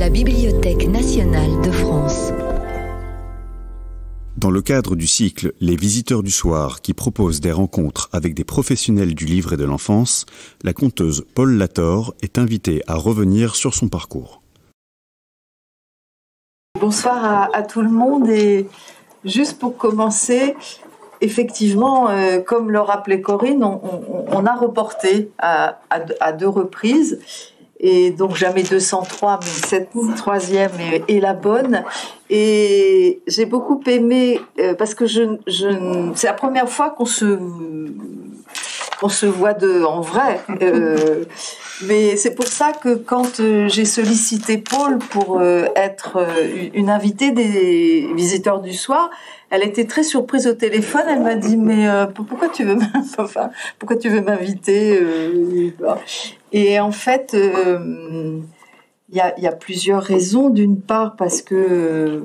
la Bibliothèque nationale de France. Dans le cadre du cycle Les Visiteurs du Soir, qui propose des rencontres avec des professionnels du livre et de l'enfance, la conteuse Paule Lator est invitée à revenir sur son parcours. Bonsoir à tout le monde, et juste pour commencer, effectivement, comme le rappelait Corinne, on a reporté à 2 reprises. Et donc jamais 203, mais cette troisième est la bonne. Et j'ai beaucoup aimé parce que c'est la première fois qu'on se voit en vrai. Mais c'est pour ça que quand j'ai sollicité Paule pour être une invitée des Visiteurs du Soir, elle était très surprise au téléphone. Elle m'a dit mais pourquoi tu veux m'inviter Et en fait, il y a plusieurs raisons. D'une part, parce que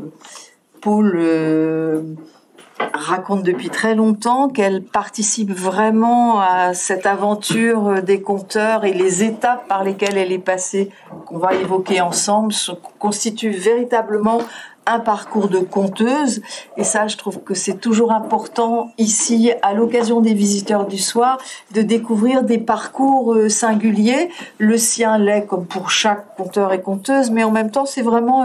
Paule raconte depuis très longtemps qu'elle participe vraiment à cette aventure des conteurs, et les étapes par lesquelles elle est passée, qu'on va évoquer ensemble, constituent véritablement un parcours de conteuse. Et ça, je trouve que c'est toujours important ici, à l'occasion des Visiteurs du Soir, de découvrir des parcours singuliers. Le sien l'est comme pour chaque conteur et conteuse, mais en même temps, c'est vraiment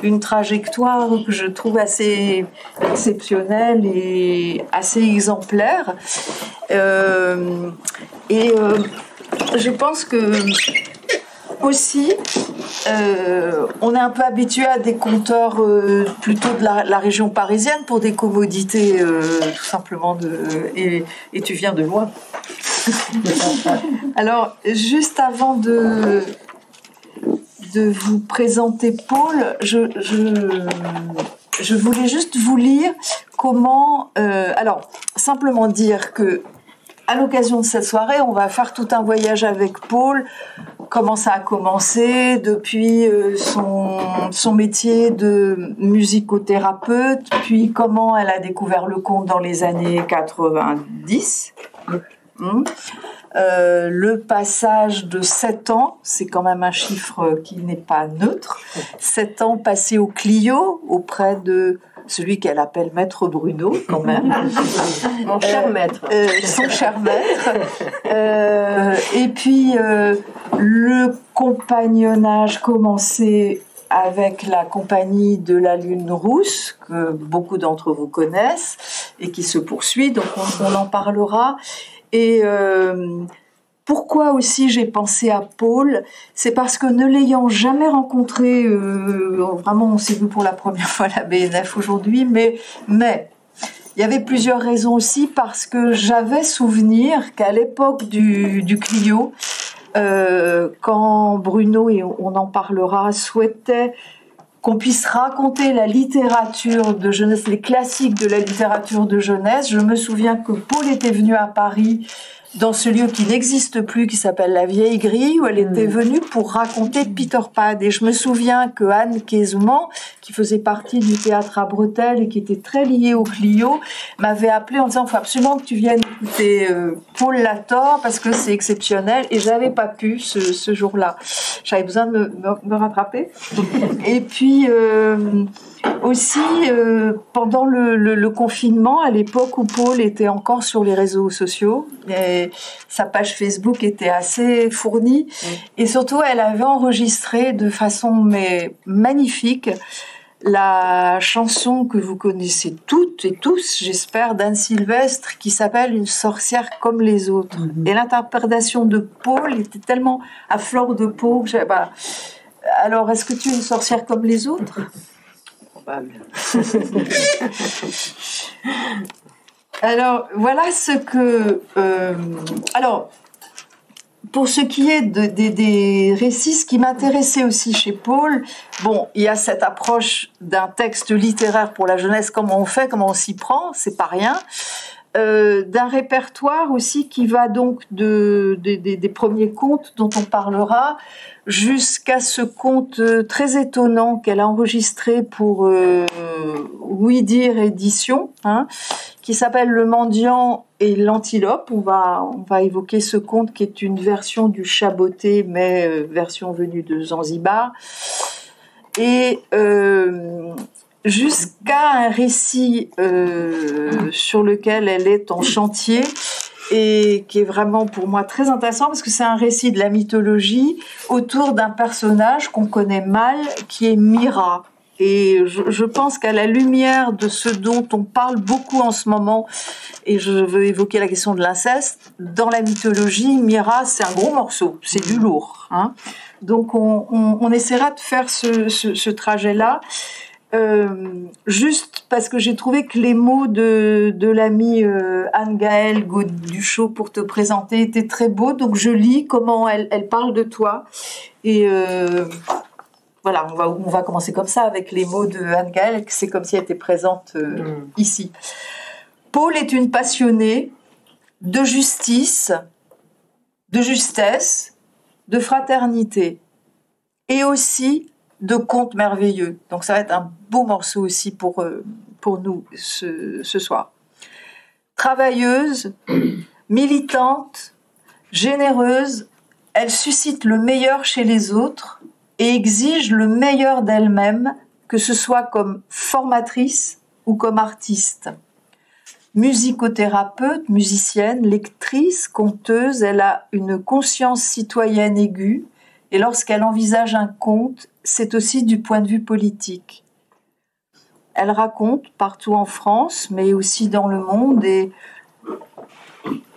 une trajectoire que je trouve assez exceptionnelle et assez exemplaire. Je pense que aussi, on est un peu habitué à des conteurs plutôt de la région parisienne pour des commodités tout simplement et tu viens de loin. Alors, juste avant de vous présenter Paule, je voulais juste vous lire comment... alors, simplement dire que à l'occasion de cette soirée, on va faire tout un voyage avec Paule. Comment ça a commencé depuis son métier de musicothérapeute, puis comment elle a découvert le conte dans les années 90. Le passage de 7 ans, c'est quand même un chiffre qui n'est pas neutre. 7 ans passés au Clio auprès de celui qu'elle appelle Maître Bruno, quand même. Mon cher maître. Son cher maître. Et puis, le compagnonnage commencé avec la compagnie de la Lune Rousse, que beaucoup d'entre vous connaissent, et qui se poursuit, donc on en parlera. Et pourquoi aussi j'ai pensé à Paule, c'est parce que ne l'ayant jamais rencontré, vraiment on s'est vu pour la première fois à la BNF aujourd'hui, mais il y avait plusieurs raisons aussi, parce que j'avais souvenir qu'à l'époque du Clio, quand Bruno, et on en parlera, souhaitait qu'on puisse raconter la littérature de jeunesse, les classiques de la littérature de jeunesse, je me souviens que Paule était venue à Paris dans ce lieu qui n'existe plus, qui s'appelle la Vieille Grille, où elle était venue pour raconter Peter Pan. Et je me souviens que Anne Kezman, qui faisait partie du théâtre à Bretelles et qui était très liée au Clio, m'avait appelée en disant « Il faut absolument que tu viennes écouter Paule Lator, parce que c'est exceptionnel ». Et j'avais pas pu ce jour-là. J'avais besoin de me rattraper. Et puis... aussi, pendant le confinement, à l'époque où Paule était encore sur les réseaux sociaux, et sa page Facebook était assez fournie, et surtout, elle avait enregistré de façon magnifique la chanson que vous connaissez toutes et tous, j'espère, d'Anne Sylvestre, qui s'appelle « Une sorcière comme les autres ». Et l'interprétation de Paule était tellement à fleur de peau que alors, est-ce que tu es une sorcière comme les autres ? Alors, voilà ce que... alors, pour ce qui est des récits, ce qui m'intéressait aussi chez Paule, bon, il y a cette approche d'un texte littéraire pour la jeunesse, comment on fait, comment on s'y prend, c'est pas rien. D'un répertoire aussi qui va donc des premiers contes dont on parlera jusqu'à ce conte très étonnant qu'elle a enregistré pour Oui Dire édition, qui s'appelle Le Mendiant et l'Antilope. On va évoquer ce conte qui est une version du Chaboté, mais version venue de Zanzibar. et jusqu'à un récit sur lequel elle est en chantier et qui est vraiment pour moi très intéressant parce que c'est un récit de la mythologie autour d'un personnage qu'on connaît mal qui est Mira. Et je pense qu'à la lumière de ce dont on parle beaucoup en ce moment, et je veux évoquer la question de l'inceste, dans la mythologie, Mira, c'est un gros morceau, c'est du lourd. Hein. Donc on essaiera de faire ce trajet-là, juste parce que j'ai trouvé que les mots de l'amie Anne-Gaëlle Gauduchot pour te présenter étaient très beaux, donc je lis comment elle parle de toi. Et... voilà, on va commencer comme ça avec les mots de Anne-Gaëlle, c'est comme si elle était présente ici. Paul est une passionnée de justice, de justesse, de fraternité et aussi de contes merveilleux. Donc ça va être un beau morceau aussi pour nous ce soir. Travailleuse, militante, généreuse, elle suscite le meilleur chez les autres et exige le meilleur d'elle-même, que ce soit comme formatrice ou comme artiste. Musicothérapeute, musicienne, lectrice, conteuse, elle a une conscience citoyenne aiguë et lorsqu'elle envisage un conte, c'est aussi du point de vue politique. Elle raconte partout en France, mais aussi dans le monde, et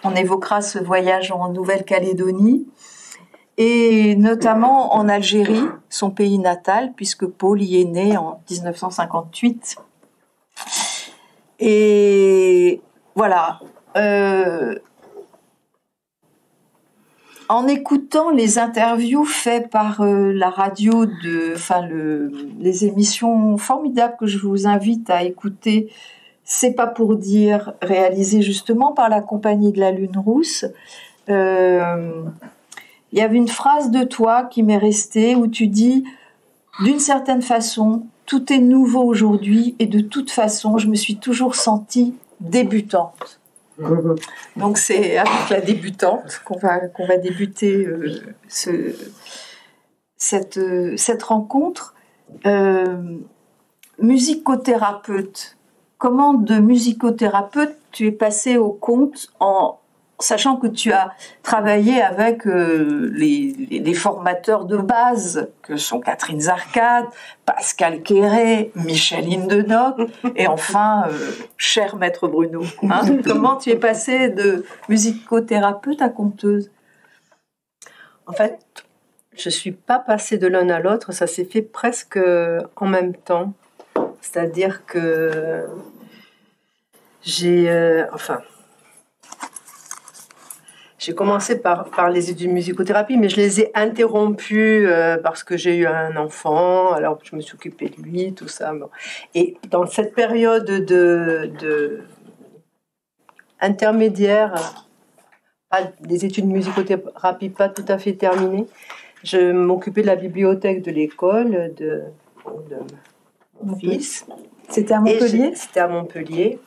on évoquera ce voyage en Nouvelle-Calédonie, et notamment en Algérie, son pays natal, puisque Paul y est né en 1958. Et voilà. En écoutant les interviews faites par la radio, les émissions formidables que je vous invite à écouter, C'est pas pour dire, réalisées justement par la Compagnie de la Lune Rousse, il y avait une phrase de toi qui m'est restée où tu dis « D'une certaine façon, tout est nouveau aujourd'hui et de toute façon, je me suis toujours sentie débutante. » Donc c'est avec la débutante qu'on va débuter cette rencontre. Musicothérapeute, comment de musicothérapeute tu es passé au conte en sachant que tu as travaillé avec les formateurs de base, que sont Catherine Zarcade, Pascal Quéré, Micheline Denoc, et enfin, cher maître Bruno. Hein, comment tu es passée de musicothérapeute à conteuse? En fait, je ne suis pas passée de l'un à l'autre, ça s'est fait presque en même temps. C'est-à-dire que j'ai commencé par les études de musicothérapie, mais je les ai interrompues parce que j'ai eu un enfant, alors je me suis occupée de lui, tout ça. Bon. Et dans cette période de intermédiaire, des études de musicothérapie pas tout à fait terminées, je m'occupais de la bibliothèque de l'école de mon fils. C'était à Montpellier ? C'était à Montpellier.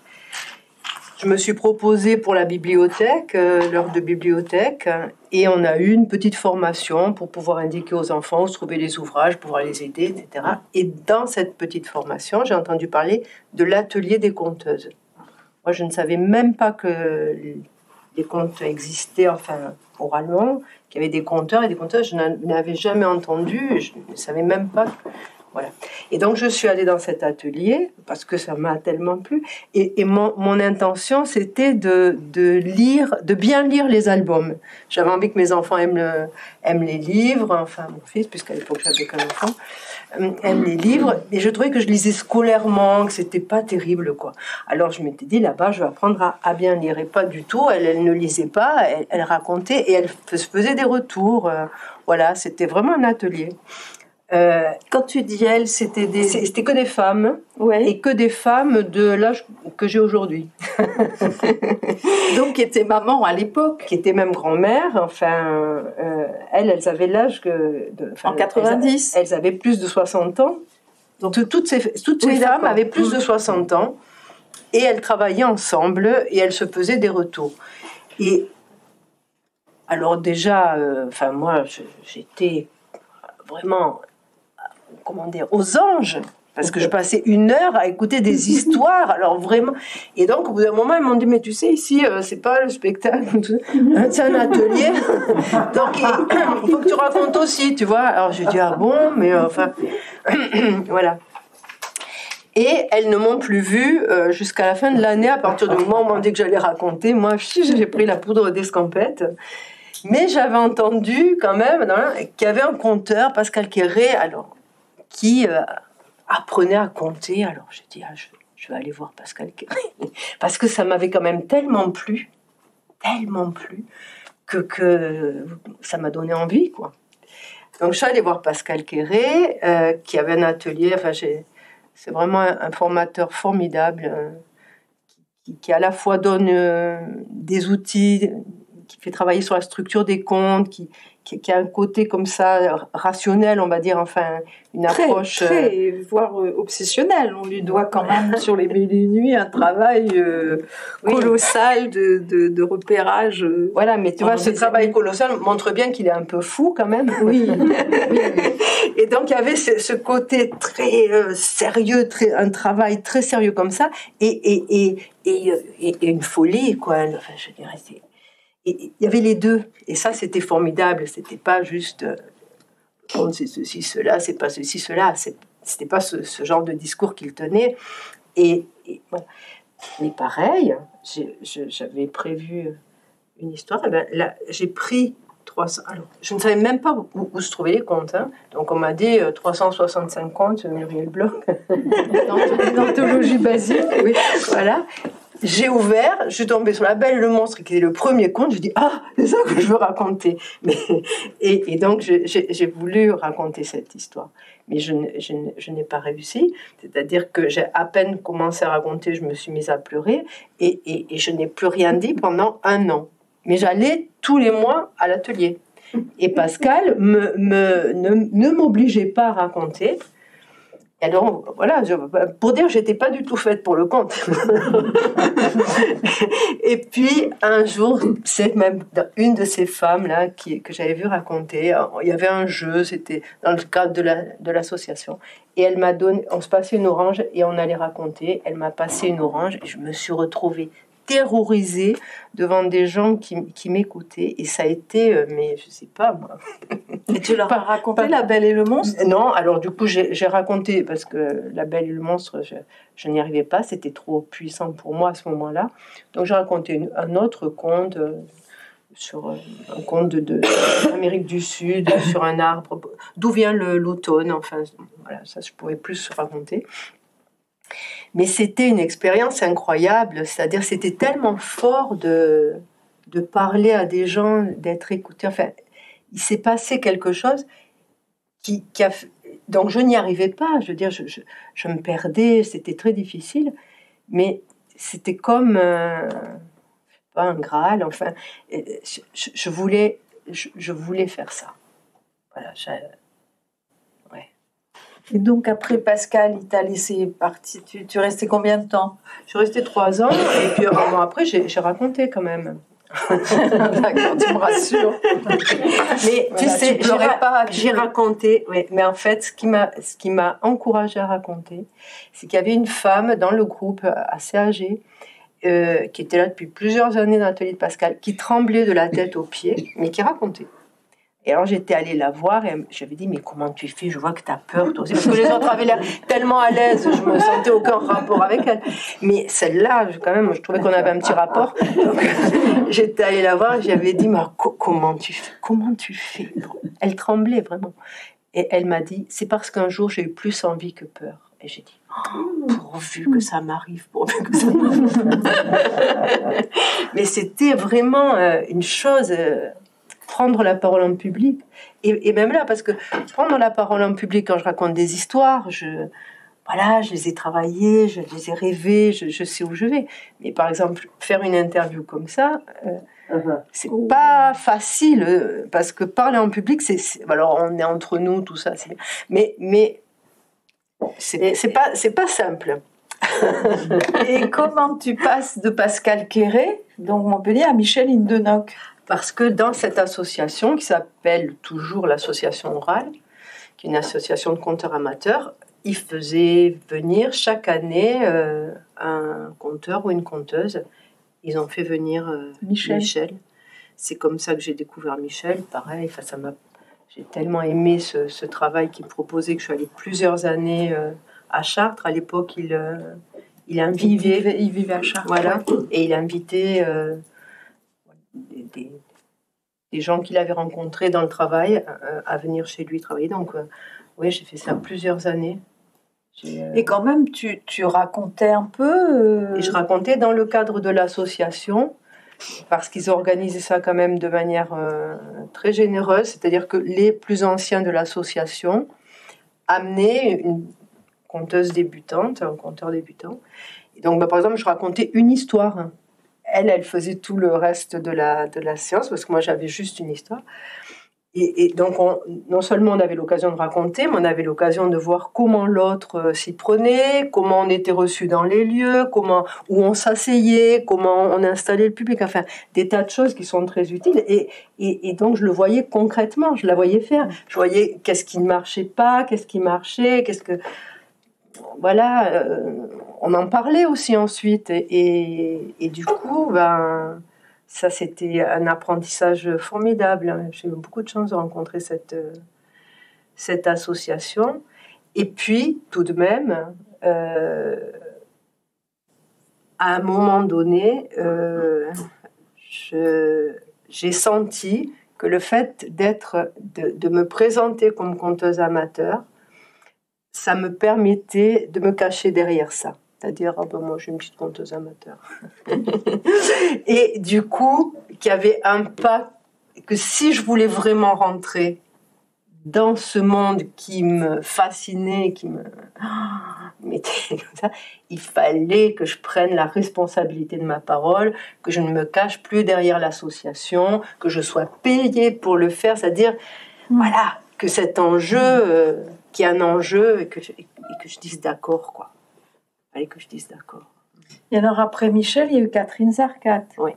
Je me suis proposée pour la bibliothèque, l'heure de bibliothèque, et on a eu une petite formation pour pouvoir indiquer aux enfants où se trouvaient les ouvrages, pouvoir les aider, etc. Et dans cette petite formation, j'ai entendu parler de l'atelier des conteuses. Moi, je ne savais même pas que les contes existaient, enfin, oralement, qu'il y avait des conteurs et des conteuses. Je n'avais jamais entendu, je ne savais même pas. Voilà. Et donc, je suis allée dans cet atelier parce que ça m'a tellement plu. Et mon intention, c'était de bien lire les albums. J'avais envie que mes enfants aiment les livres, enfin, mon fils, puisqu'à l'époque, j'avais qu'un enfant, aime les livres. Et je trouvais que je lisais scolairement, que c'était pas terrible, quoi. Alors, je m'étais dit, là-bas, je vais apprendre à bien lire. Et pas du tout. Elle ne lisait pas, elle racontait et elle faisait des retours. Voilà, c'était vraiment un atelier. Quand tu dis elle, c'était que des femmes, ouais. Et que des femmes de l'âge que j'ai aujourd'hui. Donc, qui étaient maman à l'époque, qui étaient même grand-mère. Enfin, elles avaient l'âge en 90. Elles avaient plus de 60 ans. Donc, toutes ces femmes avaient plus de 60 ans et elles travaillaient ensemble et elles se faisaient des retours. Et alors déjà, moi, j'étais vraiment aux anges. Parce que je passais 1 heure à écouter des histoires, alors vraiment. Et donc, au bout d'un moment, ils m'ont dit, mais tu sais, ici, c'est pas le spectacle, c'est un atelier. Donc, il faut que tu racontes aussi, tu vois. Alors, j'ai dit, ah bon, mais enfin, voilà. Et elles ne m'ont plus vue jusqu'à la fin de l'année, à partir du moment où on m'a dit que j'allais raconter. Moi, j'ai pris la poudre d'escampette. Mais j'avais entendu quand même qu'il y avait un conteur, Pascal Quéré, alors, qui apprenait à compter. Alors j'ai dit, je vais aller voir Pascal Quéré. Parce que ça m'avait quand même tellement plu, que ça m'a donné envie, quoi. Donc je suis allée voir Pascal Quéré, qui avait un atelier. Enfin, c'est vraiment un formateur formidable, qui à la fois donne des outils, qui fait travailler sur la structure des comptes, qui a un côté comme ça rationnel, on va dire, enfin une approche très voire obsessionnelle. On lui doit quand même sur les mille et nuits un travail colossal de repérage. Voilà, mais tu vois, ce travail colossal montre bien qu'il est un peu fou quand même. Oui. Et donc il y avait ce côté très sérieux, un travail très sérieux comme ça, et une folie, quoi. Enfin, je dirais, il y avait les deux, et ça c'était formidable. C'était pas juste c'est ceci, cela, c'est pas ceci, cela. C'était pas ce genre de discours qu'il tenait. Et voilà. Mais pareil, j'avais prévu une histoire. Et ben là, j'ai pris 300. Alors, je ne savais même pas où se trouvaient les comptes. Hein. Donc on m'a dit 365 comptes, Muriel Bloch, d'anthologie basique. Oui, voilà. J'ai ouvert, je suis tombée sur La Belle et le Monstre, qui est le premier conte. Je dis, c'est ça que je veux raconter. Et donc, j'ai voulu raconter cette histoire. Mais je n'ai pas réussi. C'est-à-dire que j'ai à peine commencé à raconter, je me suis mise à pleurer. Et je n'ai plus rien dit pendant 1 an. Mais j'allais tous les mois à l'atelier. Et Pascal ne m'obligeait pas à raconter. Et alors, voilà, pour dire que je n'étais pas du tout faite pour le conte. Et puis, un jour, c'est même une de ces femmes-là que j'avais vu raconter. Il y avait un jeu, c'était dans le cadre de l'association. Et elle m'a donné, on se passait une orange et on allait raconter. Elle m'a passé une orange et je me suis retrouvée terrorisée devant des gens qui m'écoutaient, et ça a été, mais je sais pas moi. Et tu leur as raconté La Belle et le Monstre ? Non, alors du coup j'ai raconté, parce que La Belle et le Monstre, je n'y arrivais pas, c'était trop puissant pour moi à ce moment-là. Donc j'ai raconté un autre conte sur un conte de l'Amérique du Sud, sur un arbre, d'où vient l'automne, enfin voilà, ça je pouvais plus raconter. Mais c'était une expérience incroyable, c'est-à-dire c'était tellement fort de parler à des gens, d'être écouté. Enfin, il s'est passé quelque chose qui a... Donc je n'y arrivais pas, je veux dire, je me perdais, c'était très difficile, mais c'était comme pas un Graal, enfin, je voulais faire ça. Voilà, Et donc après Pascal, il t'a laissé partir. Tu restais combien de temps ? Je suis restée 3 ans, et puis un mois après, j'ai raconté quand même. D'accord, tu me rassures. Mais voilà, tu sais, j'ai raconté. Oui, mais en fait, ce qui m'a encouragée à raconter, c'est qu'il y avait une femme dans le groupe assez âgée, qui était là depuis plusieurs années dans l'atelier de Pascal, qui tremblait de la tête aux pieds, mais qui racontait. Et alors j'étais allée la voir et j'avais dit, mais comment tu fais ? Je vois que tu as peur toi aussi. Parce que les autres avaient l'air tellement à l'aise, je me sentais aucun rapport avec elle. Mais celle-là, quand même, je trouvais qu'on avait un petit rapport. Donc j'étais allée la voir et j'avais dit, mais comment tu fais ? Elle tremblait vraiment. Et elle m'a dit, c'est parce qu'un jour j'ai eu plus envie que peur. Et j'ai dit, pourvu que ça m'arrive, pourvu que ça m'arrive. Mais c'était vraiment une chose... prendre la parole en public, et même là, parce que prendre la parole en public quand je raconte des histoires, je les ai travaillées, je les ai rêvées, je sais où je vais. Mais par exemple, faire une interview comme ça, c'est pas facile, parce que parler en public, alors on est entre nous, tout ça, c'est bien. Mais c'est pas simple. Et comment tu passes de Pascal Quéré, donc Montpellier, à Michel Hindenock ? Parce que dans cette association, qui s'appelle toujours l'association orale, qui est une association de conteurs amateurs, ils faisaient venir chaque année un conteur ou une conteuse. Ils ont fait venir Michel. C'est comme ça que j'ai découvert Michel. Pareil, j'ai tellement aimé ce travail qu'il proposait que je suis allée plusieurs années à Chartres. À l'époque, il invitait... Il vivait à Chartres. Voilà, et il invitait des gens qu'il avait rencontrés dans le travail à venir chez lui travailler. Donc, oui, j'ai fait ça plusieurs années. Et quand même, tu racontais un peu... Et je racontais dans le cadre de l'association, parce qu'ils organisaient ça quand même de manière très généreuse, c'est-à-dire que les plus anciens de l'association amenaient une conteuse débutante, un conteur débutant. Et donc, par exemple, je racontais une histoire. Elle faisait tout le reste de la séance, parce que moi, j'avais juste une histoire. Et donc, non seulement on avait l'occasion de raconter, mais on avait l'occasion de voir comment l'autre s'y prenait, comment on était reçu dans les lieux, où on s'asseyait, comment on installait le public, enfin, des tas de choses qui sont très utiles. Et donc, je le voyais concrètement, je la voyais faire. Je voyais qu'est-ce qui ne marchait pas, qu'est-ce qui marchait, Voilà, on en parlait aussi ensuite. Et du coup, ça, c'était un apprentissage formidable. J'ai eu beaucoup de chance de rencontrer cette association. Et puis, tout de même, à un moment donné, j'ai senti que le fait de me présenter comme conteuse amateur, ça me permettait de me cacher derrière ça. C'est-à-dire, moi, je suis une petite conteuse amateur. Et du coup, qu'il y avait un pas, que si je voulais vraiment rentrer dans ce monde qui me fascinait, qui me mettait comme ça, il fallait que je prenne la responsabilité de ma parole, que je ne me cache plus derrière l'association, que je sois payée pour le faire, c'est-à-dire, voilà, que cet enjeu, qu'il y a un enjeu, et que je dise d'accord, quoi. Fallait que je dise d'accord. Et alors après Michel, il y a eu Catherine Zarcat. Oui.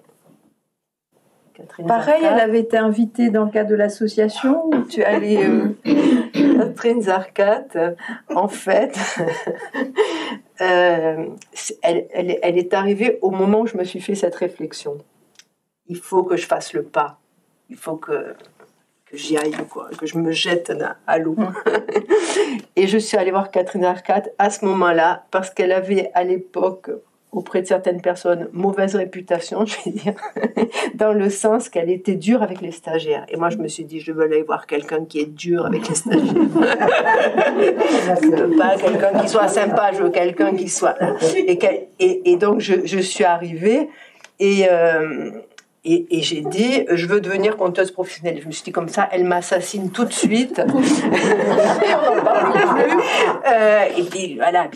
Pareil, elle avait été invitée dans le cadre de l'association où tu allais... Catherine Zarcat, en fait, elle est arrivée au moment où je me suis fait cette réflexion. Il faut que je fasse le pas. Il faut que j'y aille, quoi, que je me jette à l'eau. Et je suis allée voir Catherine Zarcat à ce moment-là, parce qu'elle avait à l'époque, auprès de certaines personnes, mauvaise réputation, je vais dire, dans le sens qu'elle était dure avec les stagiaires. Et moi, je me suis dit, je veux aller voir quelqu'un qui est dur avec les stagiaires. Je veux pas quelqu'un qui soit sympa, je veux quelqu'un qui soit... Et donc, je suis arrivée et j'ai dit, je veux devenir conteuse professionnelle. Je me suis dit comme ça, elle m'assassine tout de suite. On n'en parle plus. Et puis voilà,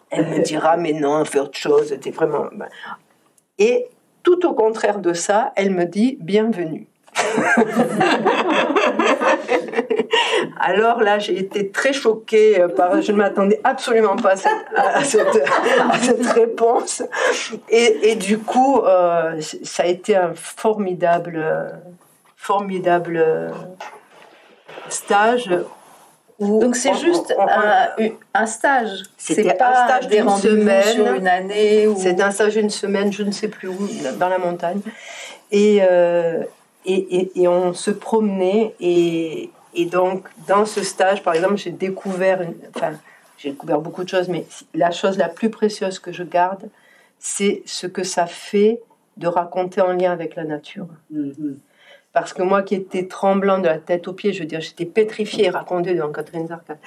elle me dira, mais non, fais autre chose. T'es vraiment... Et tout au contraire de ça, elle me dit, bienvenue. Alors là, j'ai été très choquée je ne m'attendais absolument pas à cette réponse. Et du coup, ça a été un formidable stage. Donc c'est juste un stage. C'était pas un stage d'une semaine, sur une année. C'était un stage d'une semaine, je ne sais plus où, dans la montagne. Et on se promenait et donc dans ce stage, par exemple, j'ai découvert beaucoup de choses, mais la chose la plus précieuse que je garde, c'est ce que ça fait de raconter en lien avec la nature. Mm-hmm. Parce que moi qui étais tremblant de la tête aux pieds, je veux dire, j'étais pétrifiée, racontée devant Catherine Zarcat.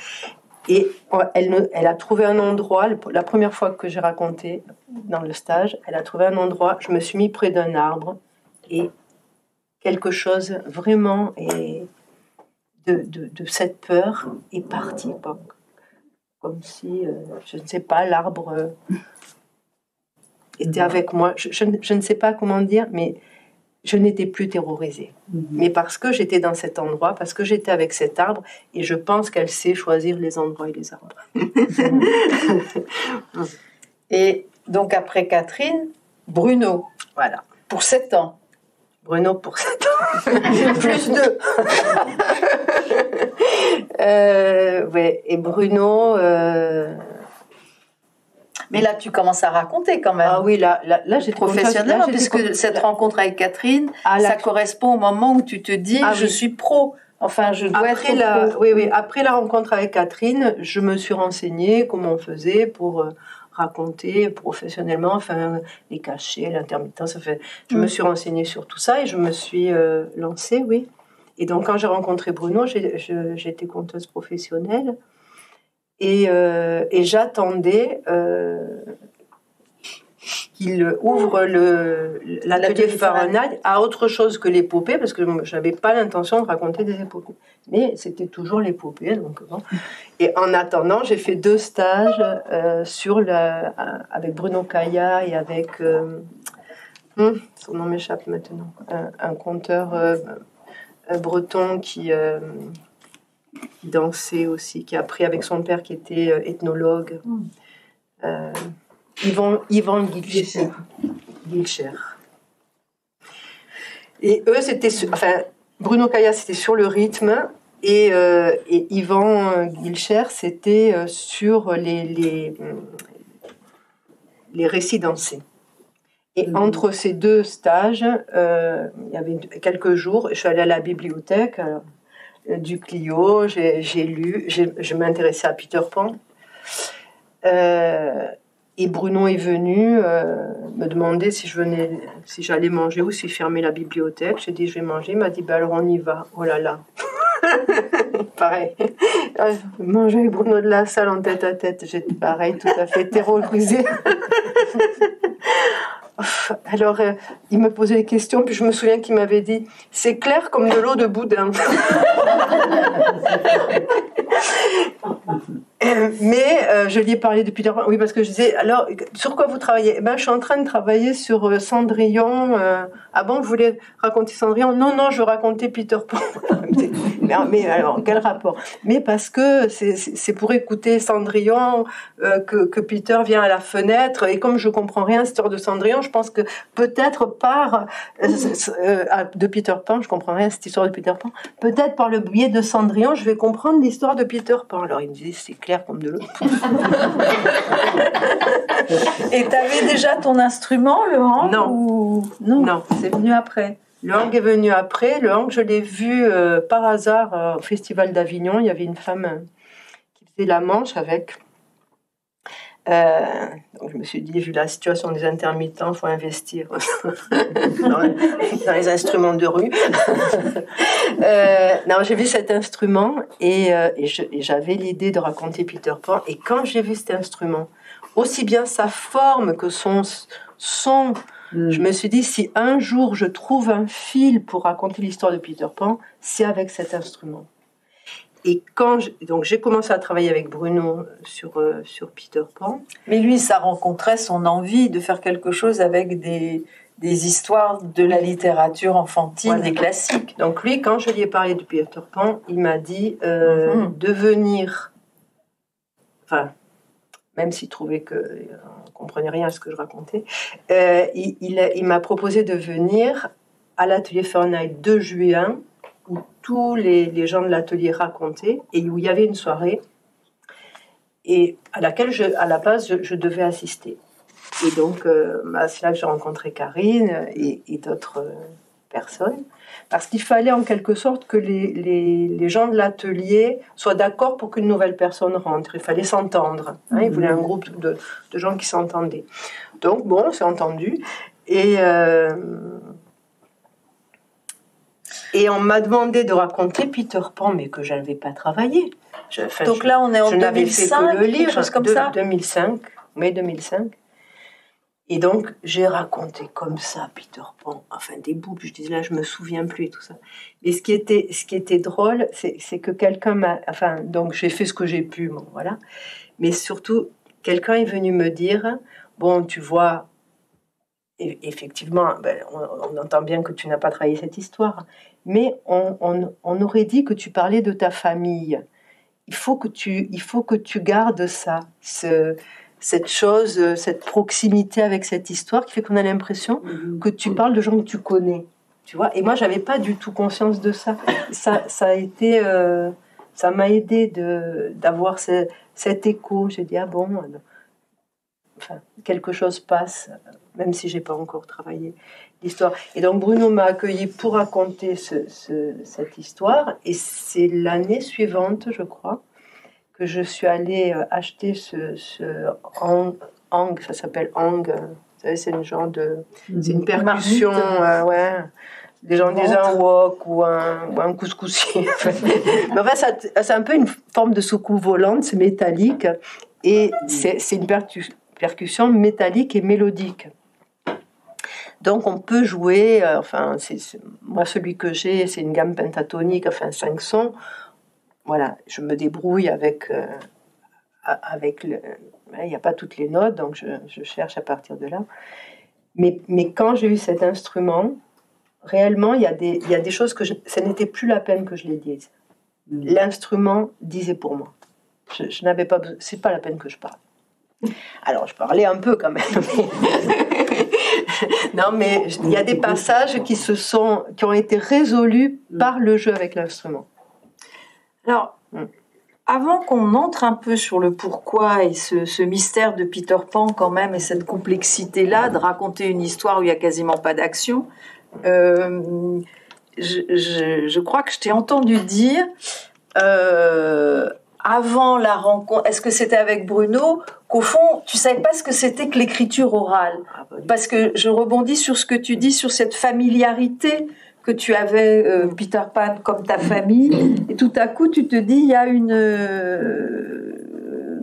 Et elle a trouvé un endroit, la première fois que j'ai raconté dans le stage, elle a trouvé un endroit, je me suis mis près d'un arbre et quelque chose vraiment de cette peur est parti. Comme si, je ne sais pas, l'arbre était avec moi. Je ne sais pas comment dire, mais je n'étais plus terrorisée. Mais parce que j'étais dans cet endroit, parce que j'étais avec cet arbre, et je pense qu'elle sait choisir les endroits et les arbres. Et donc après Catherine, Bruno. Voilà. Pour 7 ans. Bruno pour 7 ans. Plus 2. Ouais, et Bruno... Mais là, tu commences à raconter quand même. Ah oui, là j'étais professionnellement, puisque cette rencontre avec Catherine, ça correspond au moment où tu te dis je suis pro. Enfin, je dois être pro. Oui, après la rencontre avec Catherine, je me suis renseignée comment on faisait pour raconter professionnellement, enfin, les cachets, l'intermittence. Enfin, je me suis renseignée sur tout ça et je me suis lancée, oui. Et donc, quand j'ai rencontré Bruno, j'étais conteuse professionnelle. Et j'attendais qu'il ouvre l'atelier Fahrenheit à autre chose que l'épopée, parce que je n'avais pas l'intention de raconter des épopées. Mais c'était toujours l'épopée. Donc bon. Et en attendant, j'ai fait 2 stages avec Bruno Caillat et avec... son nom m'échappe maintenant. Un conteur breton qui dansait aussi, qui a appris avec son père qui était ethnologue, Yvan Guilcher. Et eux, Bruno Caillat, c'était sur le rythme, et Yvan Guilcher, c'était sur les récits dansés. Et entre ces 2 stages, il y avait quelques jours, je suis allée à la bibliothèque du Clio, j'ai lu, je m'intéressais à Peter Pan. Et Bruno est venu me demander si j'allais manger ou si fermer la bibliothèque. J'ai dit je vais manger. Il m'a dit alors on y va. Oh là là. Pareil. Manger avec Bruno de la Salle en tête à tête. J'étais pareil, tout à fait terrorisée. Alors, il me posait des questions, puis je me souviens qu'il m'avait dit « C'est clair comme de l'eau de boudin ». Mais je lui ai parlé de Peter Pan. Oui, parce que je disais, alors, sur quoi vous travaillez ? Je suis en train de travailler sur Cendrillon. Ah bon, vous voulez raconter Cendrillon ? Non, je veux raconter Peter Pan. mais alors, quel rapport ? Mais parce que c'est pour écouter Cendrillon que Peter vient à la fenêtre. Et comme je comprends rien à cette histoire de Cendrillon, je pense que peut-être de Peter Pan, je comprends rien à cette histoire de Peter Pan, peut-être par le biais de Cendrillon, je vais comprendre l'histoire de Peter Pan. Alors, il me disait, c'est clair comme de l'eau. Et tu avais déjà ton instrument, le hang ? Non, c'est venu après. Le hang est venu après. Le hang, je l'ai vu par hasard au Festival d'Avignon. Il y avait une femme qui faisait la manche avec. Donc je me suis dit, vu la situation des intermittents, il faut investir dans les instruments de rue. Non, j'ai vu cet instrument et j'avais l'idée de raconter Peter Pan. Et quand j'ai vu cet instrument, aussi bien sa forme que son son, je me suis dit, si un jour je trouve un fil pour raconter l'histoire de Peter Pan, c'est avec cet instrument. Et donc j'ai commencé à travailler avec Bruno sur Peter Pan. Mais lui, ça rencontrait son envie de faire quelque chose avec des histoires de la littérature enfantine, des classiques. Donc lui, quand je lui ai parlé de Peter Pan, il m'a dit de venir... Enfin, même s'il trouvait qu'on ne comprenait rien à ce que je racontais, il m'a proposé de venir à l'atelier Fahrenheit 2 juin, où tous les gens de l'atelier racontaient et où il y avait une soirée et à laquelle à la base je devais assister. Et donc c'est là que j'ai rencontré Karine et d'autres personnes, parce qu'il fallait en quelque sorte que les gens de l'atelier soient d'accord pour qu'une nouvelle personne rentre. Il fallait s'entendre. Ils voulaient un groupe de gens qui s'entendaient. Donc bon, on s'est entendu et on m'a demandé de raconter Peter Pan, mais que je n'avais pas travaillé. Donc là, on est en 2005, quelque chose comme ça 2005, mai 2005. Et donc, j'ai raconté comme ça Peter Pan, enfin des bouts, puis je disais là, je me souviens plus et tout ça. Mais ce qui était drôle, c'est que quelqu'un m'a... Enfin, donc j'ai fait ce que j'ai pu, bon, voilà. Mais surtout, quelqu'un est venu me dire, bon, tu vois... Et effectivement, on entend bien que tu n'as pas travaillé cette histoire, mais on aurait dit que tu parlais de ta famille. Il faut que tu gardes ça, cette chose, cette proximité avec cette histoire qui fait qu'on a l'impression que tu parles de gens que tu connais. Tu vois. Et moi, j'avais pas du tout conscience de ça. Ça a été ça m'a aidé d'avoir cet écho. J'ai dit, ah bon, enfin, quelque chose passe, même si j'ai pas encore travaillé l'histoire. Et donc Bruno m'a accueilli pour raconter cette histoire, et c'est l'année suivante, je crois, que je suis allée acheter ce hang, ça s'appelle hang, vous savez, c'est c'est une percussion, ouais. Les gens disent un wok ou un couscoussier. Mais enfin, c'est un peu une forme de soucoupe volante, c'est métallique, et c'est une percussion métallique et mélodique. Donc on peut jouer, moi celui que j'ai, c'est une gamme pentatonique, enfin 5 sons. Voilà, je me débrouille avec il n'y a pas toutes les notes, donc je cherche à partir de là. Mais quand j'ai eu cet instrument, réellement, il y a des choses que ça n'était plus la peine que je les dise. L'instrument disait pour moi. Je n'avais pas besoin, c'est pas la peine que je parle. Alors, je parlais un peu quand même. Non, mais il y a des passages qui ont été résolus par le jeu avec l'instrument. Alors, avant qu'on entre un peu sur le pourquoi et ce mystère de Peter Pan quand même, et cette complexité-là de raconter une histoire où il n'y a quasiment pas d'action, je crois que je t'ai entendu dire, avant la rencontre, est-ce que c'était avec Bruno, qu'au fond, tu ne savais pas ce que c'était que l'écriture orale? Parce que je rebondis sur ce que tu dis, sur cette familiarité que tu avais, Peter Pan, comme ta famille, et tout à coup, tu te dis, il y a une...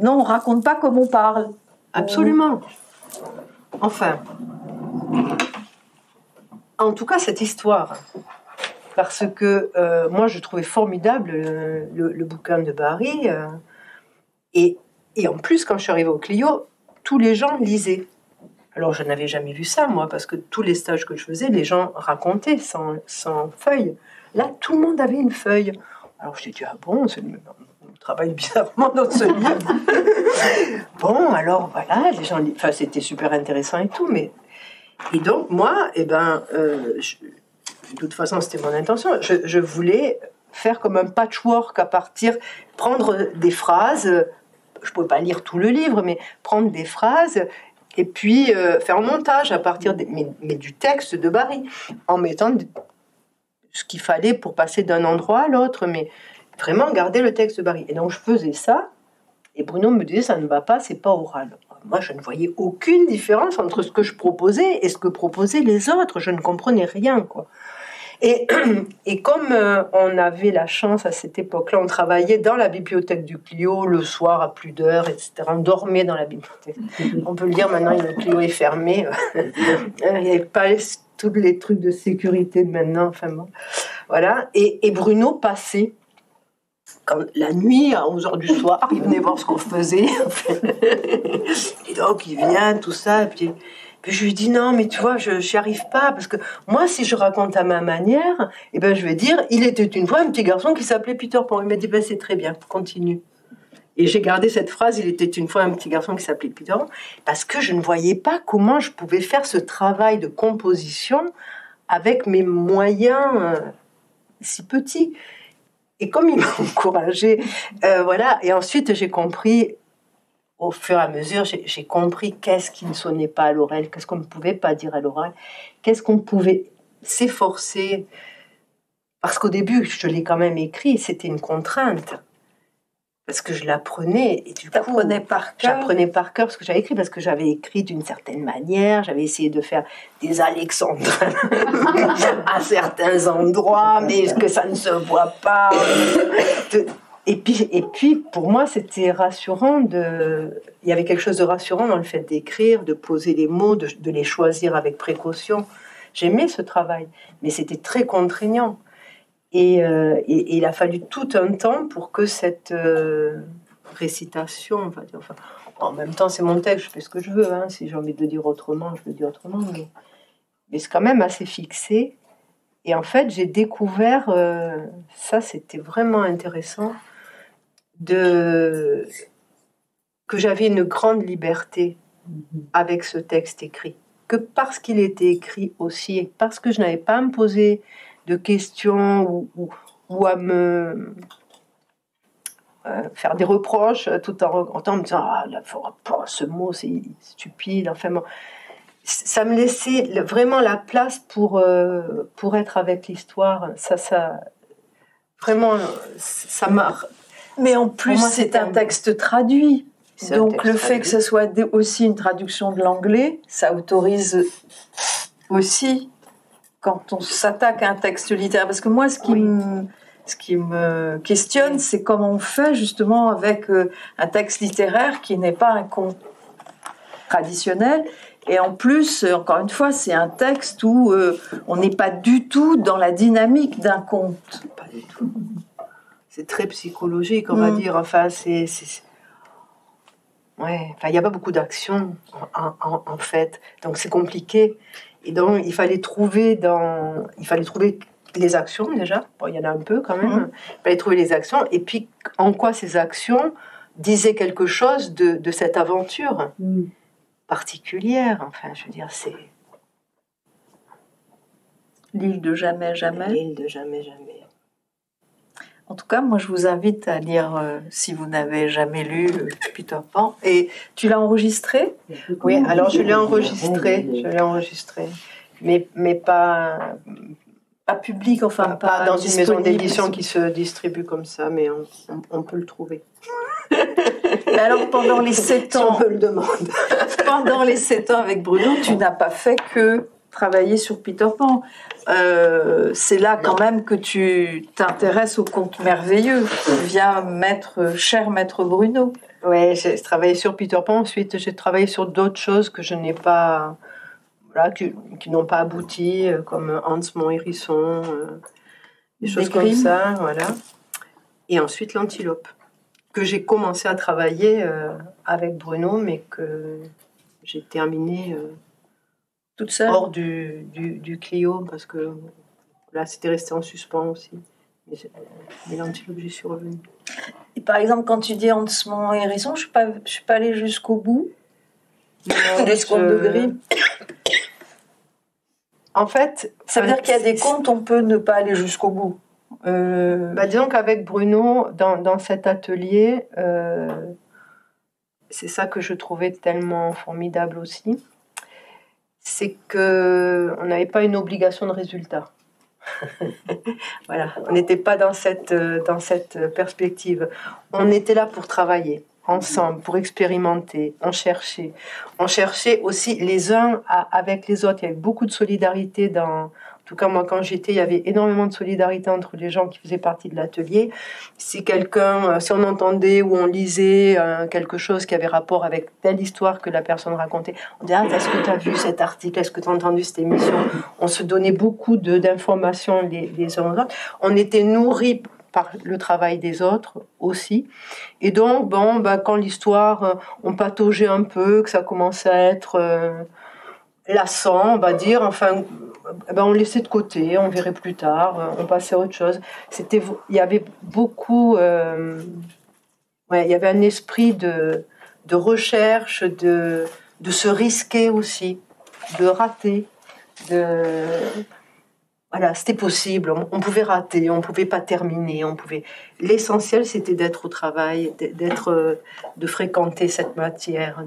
Non, on ne raconte pas comme on parle. Absolument. Enfin, en tout cas, cette histoire, parce que moi, je trouvais formidable le bouquin de Barry, et en plus, quand je suis arrivée au Clio, tous les gens lisaient. Alors, je n'avais jamais vu ça, moi, parce que tous les stages que je faisais, les gens racontaient sans feuille. Là, tout le monde avait une feuille. Alors, j'ai dit, ah bon, on travaille bizarrement dans ce livre. Bon, alors, voilà, les gens... Enfin, c'était super intéressant et tout, mais... Et donc, moi, de toute façon, c'était mon intention. Je voulais faire comme un patchwork prendre des phrases... Je ne pouvais pas lire tout le livre, mais prendre des phrases... Et puis faire un montage à partir du texte de Barry, en mettant ce qu'il fallait pour passer d'un endroit à l'autre, mais vraiment garder le texte de Barry. Et donc je faisais ça, et Bruno me disait, ça ne va pas, c'est pas oral. Moi, je ne voyais aucune différence entre ce que je proposais et ce que proposaient les autres. Je ne comprenais rien, quoi. Et comme on avait la chance à cette époque-là, on travaillait dans la bibliothèque du Clio le soir à plus d'heures, etc. On dormait dans la bibliothèque. On peut le dire maintenant, le Clio est fermé. Il n'y avait pas tous les trucs de sécurité de maintenant. Enfin bon, voilà. Et Bruno passait la nuit à 11h du soir. Il venait voir ce qu'on faisait. Et donc il vient, tout ça, et puis je lui dis non, mais tu vois, je n'y arrive pas, parce que moi, si je raconte à ma manière, je vais dire, il était une fois un petit garçon qui s'appelait Peter Pan. Il m'a dit, c'est très bien, continue. Et j'ai gardé cette phrase, il était une fois un petit garçon qui s'appelait Peter Pan, parce que je ne voyais pas comment je pouvais faire ce travail de composition avec mes moyens si petits. Et comme il m'a encouragée, voilà, et ensuite j'ai compris... Au fur et à mesure, j'ai compris qu'est-ce qui ne sonnait pas à l'oreille, qu'est-ce qu'on ne pouvait pas dire à l'oreille, qu'est-ce qu'on pouvait s'efforcer. Parce qu'au début, je l'ai quand même écrit, c'était une contrainte. Parce que je l'apprenais, et du coup, j'apprenais par cœur ce que j'avais écrit, parce que j'avais écrit d'une certaine manière, j'avais essayé de faire des alexandrins à certains endroits, mais que ça ne se voit pas. Et puis, pour moi, c'était rassurant il y avait quelque chose de rassurant dans le fait d'écrire, de poser les mots, de les choisir avec précaution. J'aimais ce travail, mais c'était très contraignant. Et il a fallu tout un temps pour que cette récitation, en même temps, c'est mon texte, je fais ce que je veux. Hein, si j'ai envie de dire autrement, je le dis autrement. Mais c'est quand même assez fixé. Et en fait, j'ai découvert, ça c'était vraiment intéressant, que j'avais une grande liberté avec ce texte écrit, que parce qu'il était écrit aussi, et parce que je n'avais pas à me poser de questions ou à me faire des reproches tout en me disant ce mot c'est stupide. Enfin bon, ça me laissait vraiment la place pour être avec l'histoire. Ça vraiment ça m'a. Mais en plus c'est un texte traduit. Donc le fait que ce soit aussi une traduction de l'anglais, ça autorise aussi quand on s'attaque à un texte littéraire. Parce que moi, ce qui me questionne, c'est comment on fait justement avec un texte littéraire qui n'est pas un conte traditionnel. Et en plus, encore une fois, c'est un texte où on n'est pas du tout dans la dynamique d'un conte. Pas du tout. C'est très psychologique, on va dire. Enfin, ouais, enfin, il n'y a pas beaucoup d'action en fait, donc c'est compliqué. Et donc il fallait trouver les actions déjà. Bon, il y en a un peu quand même. Il fallait trouver les actions et puis en quoi ces actions disaient quelque chose de cette aventure particulière. Enfin, je veux dire, c'est l'île de jamais jamais. L'île de jamais jamais. En tout cas, moi, je vous invite à lire, si vous n'avez jamais lu Peter Pan. Et tu l'as enregistré ? Oui, alors je l'ai enregistré. Mais pas public, enfin pas dans une maison d'édition qui se distribue comme ça, mais on peut le trouver. Mais alors, pendant les 7 ans, si on me le demande. Pendant les 7 ans avec Bruno, tu n'as pas fait que travailler sur Peter Pan. C'est là quand même que tu t'intéresses aux contes merveilleux via cher maître Bruno. Oui, j'ai travaillé sur Peter Pan. Ensuite, j'ai travaillé sur d'autres choses que je n'ai pas, qui n'ont pas abouti, comme Hans mon hérisson, des choses comme ça, voilà. Et ensuite l'antilope, que j'ai commencé à travailler avec Bruno, mais que j'ai terminé toute seule hors du Clio, parce que là c'était resté en suspens aussi. Mais l'antilope, j'y suis revenue. Et par exemple, quand tu dis Hans mon hérisson, je suis pas allée jusqu'au bout. Des contes de Grimm. En fait, ça veut dire qu'il y a des contes, on peut ne pas aller jusqu'au bout. Disons qu'avec Bruno, dans cet atelier, c'est ça que je trouvais tellement formidable aussi, c'est qu'on n'avait pas une obligation de résultat. Voilà, on n'était pas dans cette perspective. On était là pour travailler ensemble, pour expérimenter. On cherchait aussi les uns avec les autres. Il y avait beaucoup de solidarité en tout cas, moi, quand j'étais, il y avait énormément de solidarité entre les gens qui faisaient partie de l'atelier. Si on entendait ou on lisait quelque chose qui avait rapport avec telle histoire que la personne racontait, on disait, est-ce que tu as vu cet article? Est-ce que tu as entendu cette émission? On se donnait beaucoup d'informations les uns aux autres. On était nourris par le travail des autres aussi. Et donc, quand l'histoire, on pataugeait un peu, que ça commençait à être lassant, on va dire, enfin, on laissait de côté, on verrait plus tard, on passait à autre chose. Il y avait beaucoup, il y avait un esprit de recherche, de se risquer aussi, de rater, voilà, c'était possible, on pouvait rater, on pouvait pas terminer, L'essentiel, c'était d'être au travail, de fréquenter cette matière,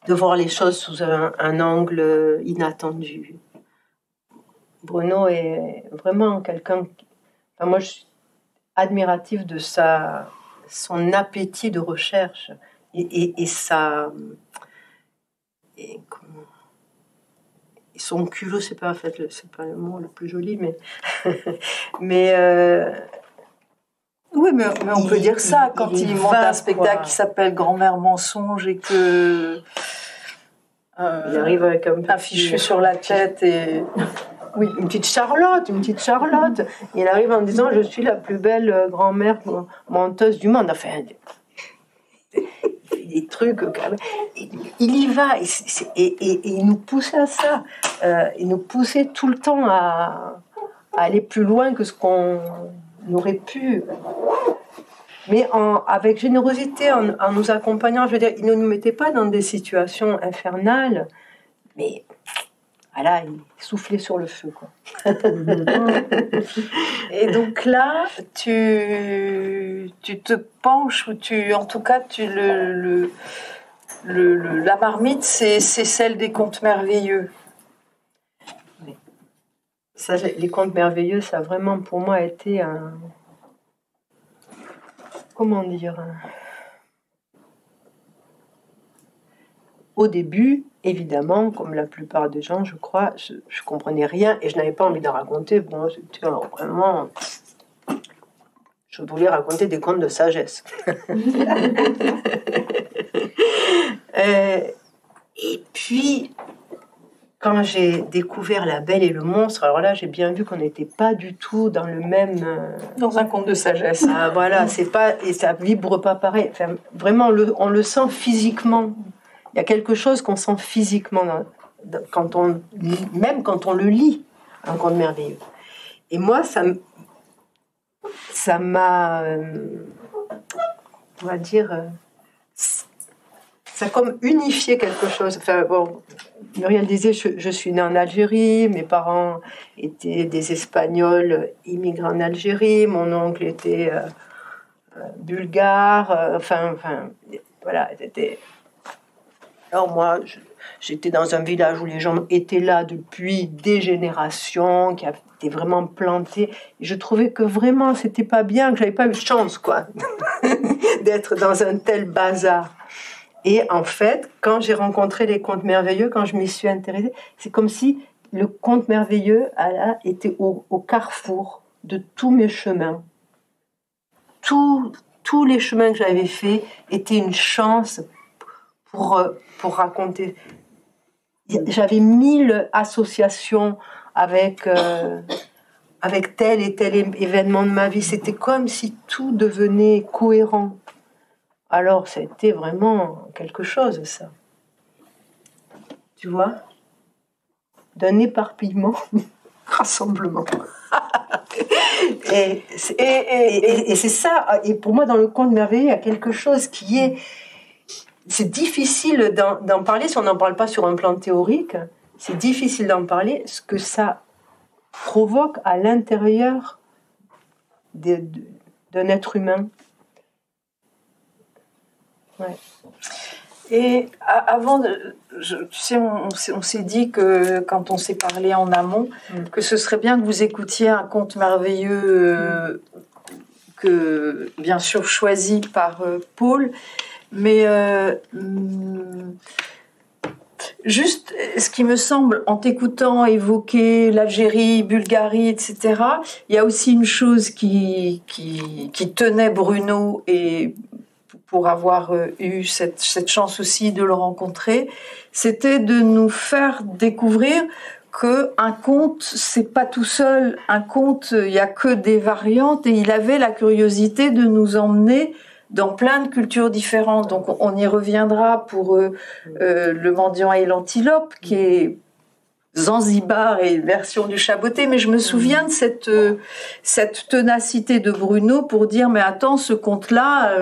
de voir les choses sous un angle inattendu. Bruno est vraiment quelqu'un... moi, je suis admirative de son appétit de recherche et son culot, c'est pas le mot le plus joli, mais oui, mais on peut dire ça quand il monte un spectacle qui s'appelle Grand-mère mensonge et que il arrive avec un fichu sur la tête et oui, une petite Charlotte. Il arrive en disant, je suis la plus belle grand-mère menteuse du monde. Enfin, des trucs. Il y va et il nous poussait à ça. Il nous poussait tout le temps à aller plus loin que ce qu'on aurait pu. Mais avec générosité, en nous accompagnant, je veux dire, il ne nous mettait pas dans des situations infernales, mais voilà, il soufflait sur le feu, quoi. Et donc là, tu te penches, ou en tout cas, la marmite, c'est celle des contes merveilleux. Ça, les contes merveilleux, ça a vraiment pour moi été un... Comment dire, au début, évidemment, comme la plupart des gens, je crois, je comprenais rien et je n'avais pas envie d'en raconter. Bon, c'était vraiment... Je voulais raconter des contes de sagesse. Et puis, quand j'ai découvert La Belle et le Monstre, alors là, j'ai bien vu qu'on n'était pas du tout dans le même... Dans un conte de sagesse. Ah, voilà, c'est pas... Et ça vibre pas pareil. Enfin, vraiment, on le sent physiquement. Il y a quelque chose qu'on sent physiquement, même quand on le lit, un conte merveilleux. Et moi, ça m'a, on va dire, ça a comme unifié quelque chose. Enfin, bon, Muriel disait, je suis née en Algérie, mes parents étaient des Espagnols immigrés en Algérie, mon oncle était bulgare, enfin, voilà, c'était... Alors moi, j'étais dans un village où les gens étaient là depuis des générations, qui étaient vraiment plantés. Et je trouvais que vraiment, c'était pas bien, que j'avais pas eu de chance, quoi, d'être dans un tel bazar. Et en fait, quand j'ai rencontré les contes merveilleux, quand je m'y suis intéressée, c'est comme si le conte merveilleux était au carrefour de tous mes chemins. Tous les chemins que j'avais faits étaient une chance pour raconter. J'avais 1000 associations avec tel et tel événement de ma vie. C'était comme si tout devenait cohérent. Alors, c'était vraiment quelque chose, ça. Tu vois ? D'un éparpillement, rassemblement. Et c'est ça. Et pour moi, dans le conte merveilleux, il y a quelque chose qui est... C'est difficile d'en parler si on n'en parle pas sur un plan théorique. C'est difficile d'en parler, ce que ça provoque à l'intérieur d'un être humain. Ouais. Et avant, tu sais, on s'est dit que quand on s'est parlé en amont, que ce serait bien que vous écoutiez un conte merveilleux que, bien sûr, choisi par Paul. Mais juste, ce qui me semble, en t'écoutant évoquer l'Algérie, Bulgarie, etc., il y a aussi une chose qui tenait Bruno, et pour avoir eu cette chance aussi de le rencontrer, c'était de nous faire découvrir qu'un conte, c'est pas tout seul. Un conte, il n'y a que des variantes, et il avait la curiosité de nous emmener dans plein de cultures différentes. Donc on y reviendra pour le mendiant et l'antilope, qui est Zanzibar et version du Chaboté, mais je me souviens de cette ténacité de Bruno pour dire, mais attends, ce conte-là,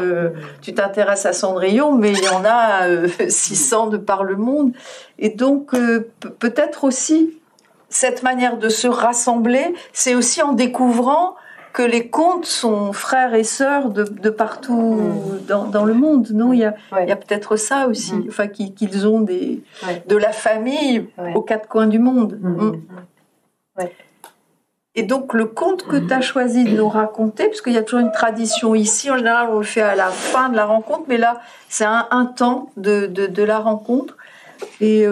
tu t'intéresses à Cendrillon, mais il y en a 600 de par le monde. Et donc peut-être aussi cette manière de se rassembler, c'est aussi en découvrant que les contes sont frères et sœurs de partout dans le monde, non ? Il y a peut-être ça aussi, enfin qu'ils ont de la famille aux quatre coins du monde. Ouais. Et donc le conte que tu as choisi de nous raconter, parce qu'il y a toujours une tradition ici, en général on le fait à la fin de la rencontre, mais là c'est un temps de la rencontre, et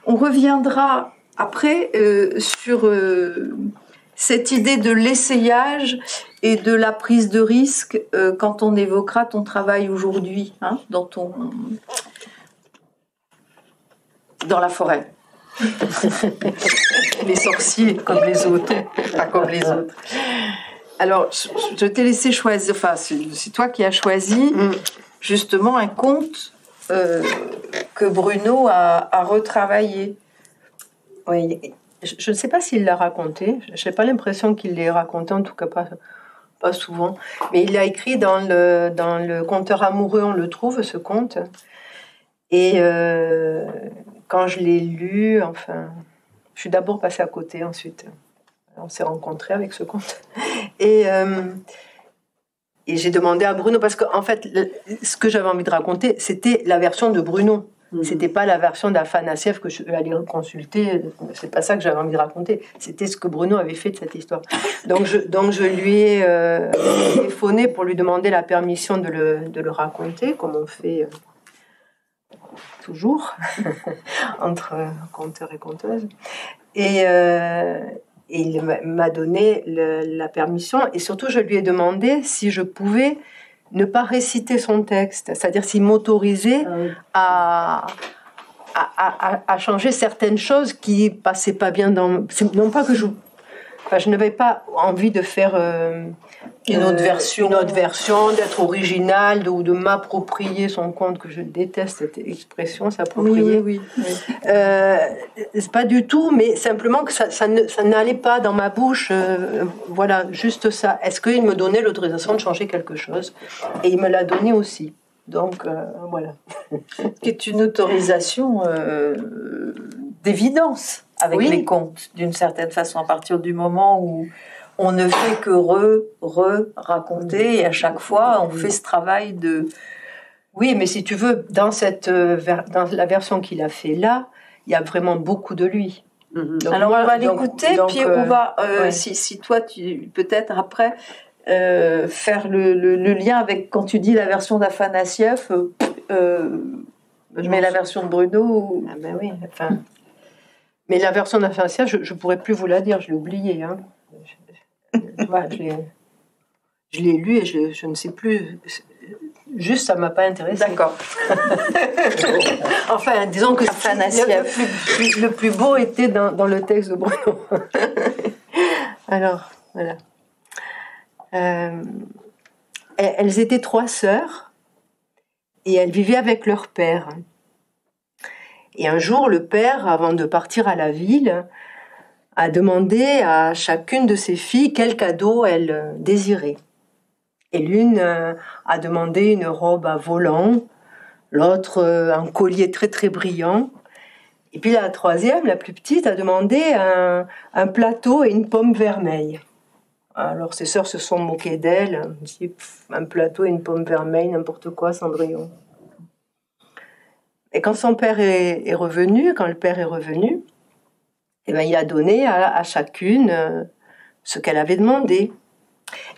on reviendra après sur... cette idée de l'essayage et de la prise de risque quand on évoquera ton travail aujourd'hui, hein, dans la forêt. Les sorciers comme les autres, pas comme les autres. Alors, je t'ai laissé choisir, enfin, c'est toi qui as choisi justement un conte que Bruno a retravaillé. Oui. Je ne sais pas s'il l'a raconté, je n'ai pas l'impression qu'il l'ait raconté, en tout cas pas souvent, mais il l'a écrit dans le Conteur amoureux, on le trouve, ce conte. Et quand je l'ai lu, enfin, Je suis d'abord passée à côté, ensuite on s'est rencontrés avec ce conte. Et j'ai demandé à Bruno, parce qu'en fait, ce que j'avais envie de raconter, c'était la version de Bruno. C'était pas la version d'Afanassiev que je vais aller consulter. C'est pas ça que j'avais envie de raconter. C'était ce que Bruno avait fait de cette histoire. Donc je lui ai téléphoné pour lui demander la permission de le raconter, comme on fait toujours entre conteurs et conteuses. Et il m'a donné la permission. Et surtout, je lui ai demandé si je pouvais ne pas réciter son texte, c'est-à-dire s'il m'autorisait à changer certaines choses qui passaient pas bien dans... Non pas que je n'avais pas envie de faire une autre version, d'être originale, ou de m'approprier son conte, que je déteste cette expression, s'approprier. Oui. C'est pas du tout, mais simplement que ça n'allait pas dans ma bouche. Voilà, juste ça. Est-ce qu'il me donnait l'autorisation de changer quelque chose? Et il me l'a donné aussi. Donc, voilà. Qui est une autorisation d'évidence avec les contes, d'une certaine façon, à partir du moment où on ne fait que raconter, et à chaque fois, on fait ce travail de... Oui, mais si tu veux, dans la version qu'il a fait là, il y a vraiment beaucoup de lui. Donc, alors, on va l'écouter, puis on va, si toi, tu peut-être après... faire le lien avec, quand tu dis la version d'Afanassiev, mais la version de Bruno... Ah ben oui, enfin... Mais la version d'Afanassiev, je ne pourrais plus vous la dire, je l'ai oubliée. Hein. Je l'ai lu et je ne sais plus... Juste, ça ne m'a pas intéressé. D'accord. Enfin, disons que le plus beau était dans le texte de Bruno. Alors, voilà. Elles étaient 3 sœurs et elles vivaient avec leur père. Et un jour, le père, avant de partir à la ville, a demandé à chacune de ses filles quel cadeau elle désirait. Et l'une a demandé une robe à volants, l'autre un collier très très brillant. Et puis la troisième, la plus petite, a demandé un plateau et une pomme vermeille. Alors ses sœurs se sont moquées d'elle, un plateau et une pomme vermeille, n'importe quoi, Cendrillon. Et quand son père est revenu, eh ben, il a donné à chacune ce qu'elle avait demandé.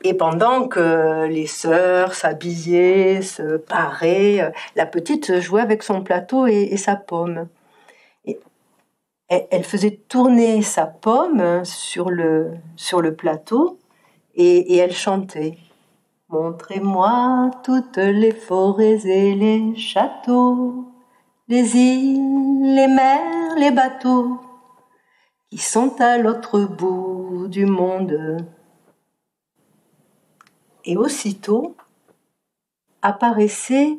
Et pendant que les sœurs s'habillaient, se paraient, la petite jouait avec son plateau et sa pomme. Et elle faisait tourner sa pomme sur le plateau et elle chantait. « Montrez-moi toutes les forêts et les châteaux, les îles, les mers, les bateaux, qui sont à l'autre bout du monde. » Et aussitôt apparaissaient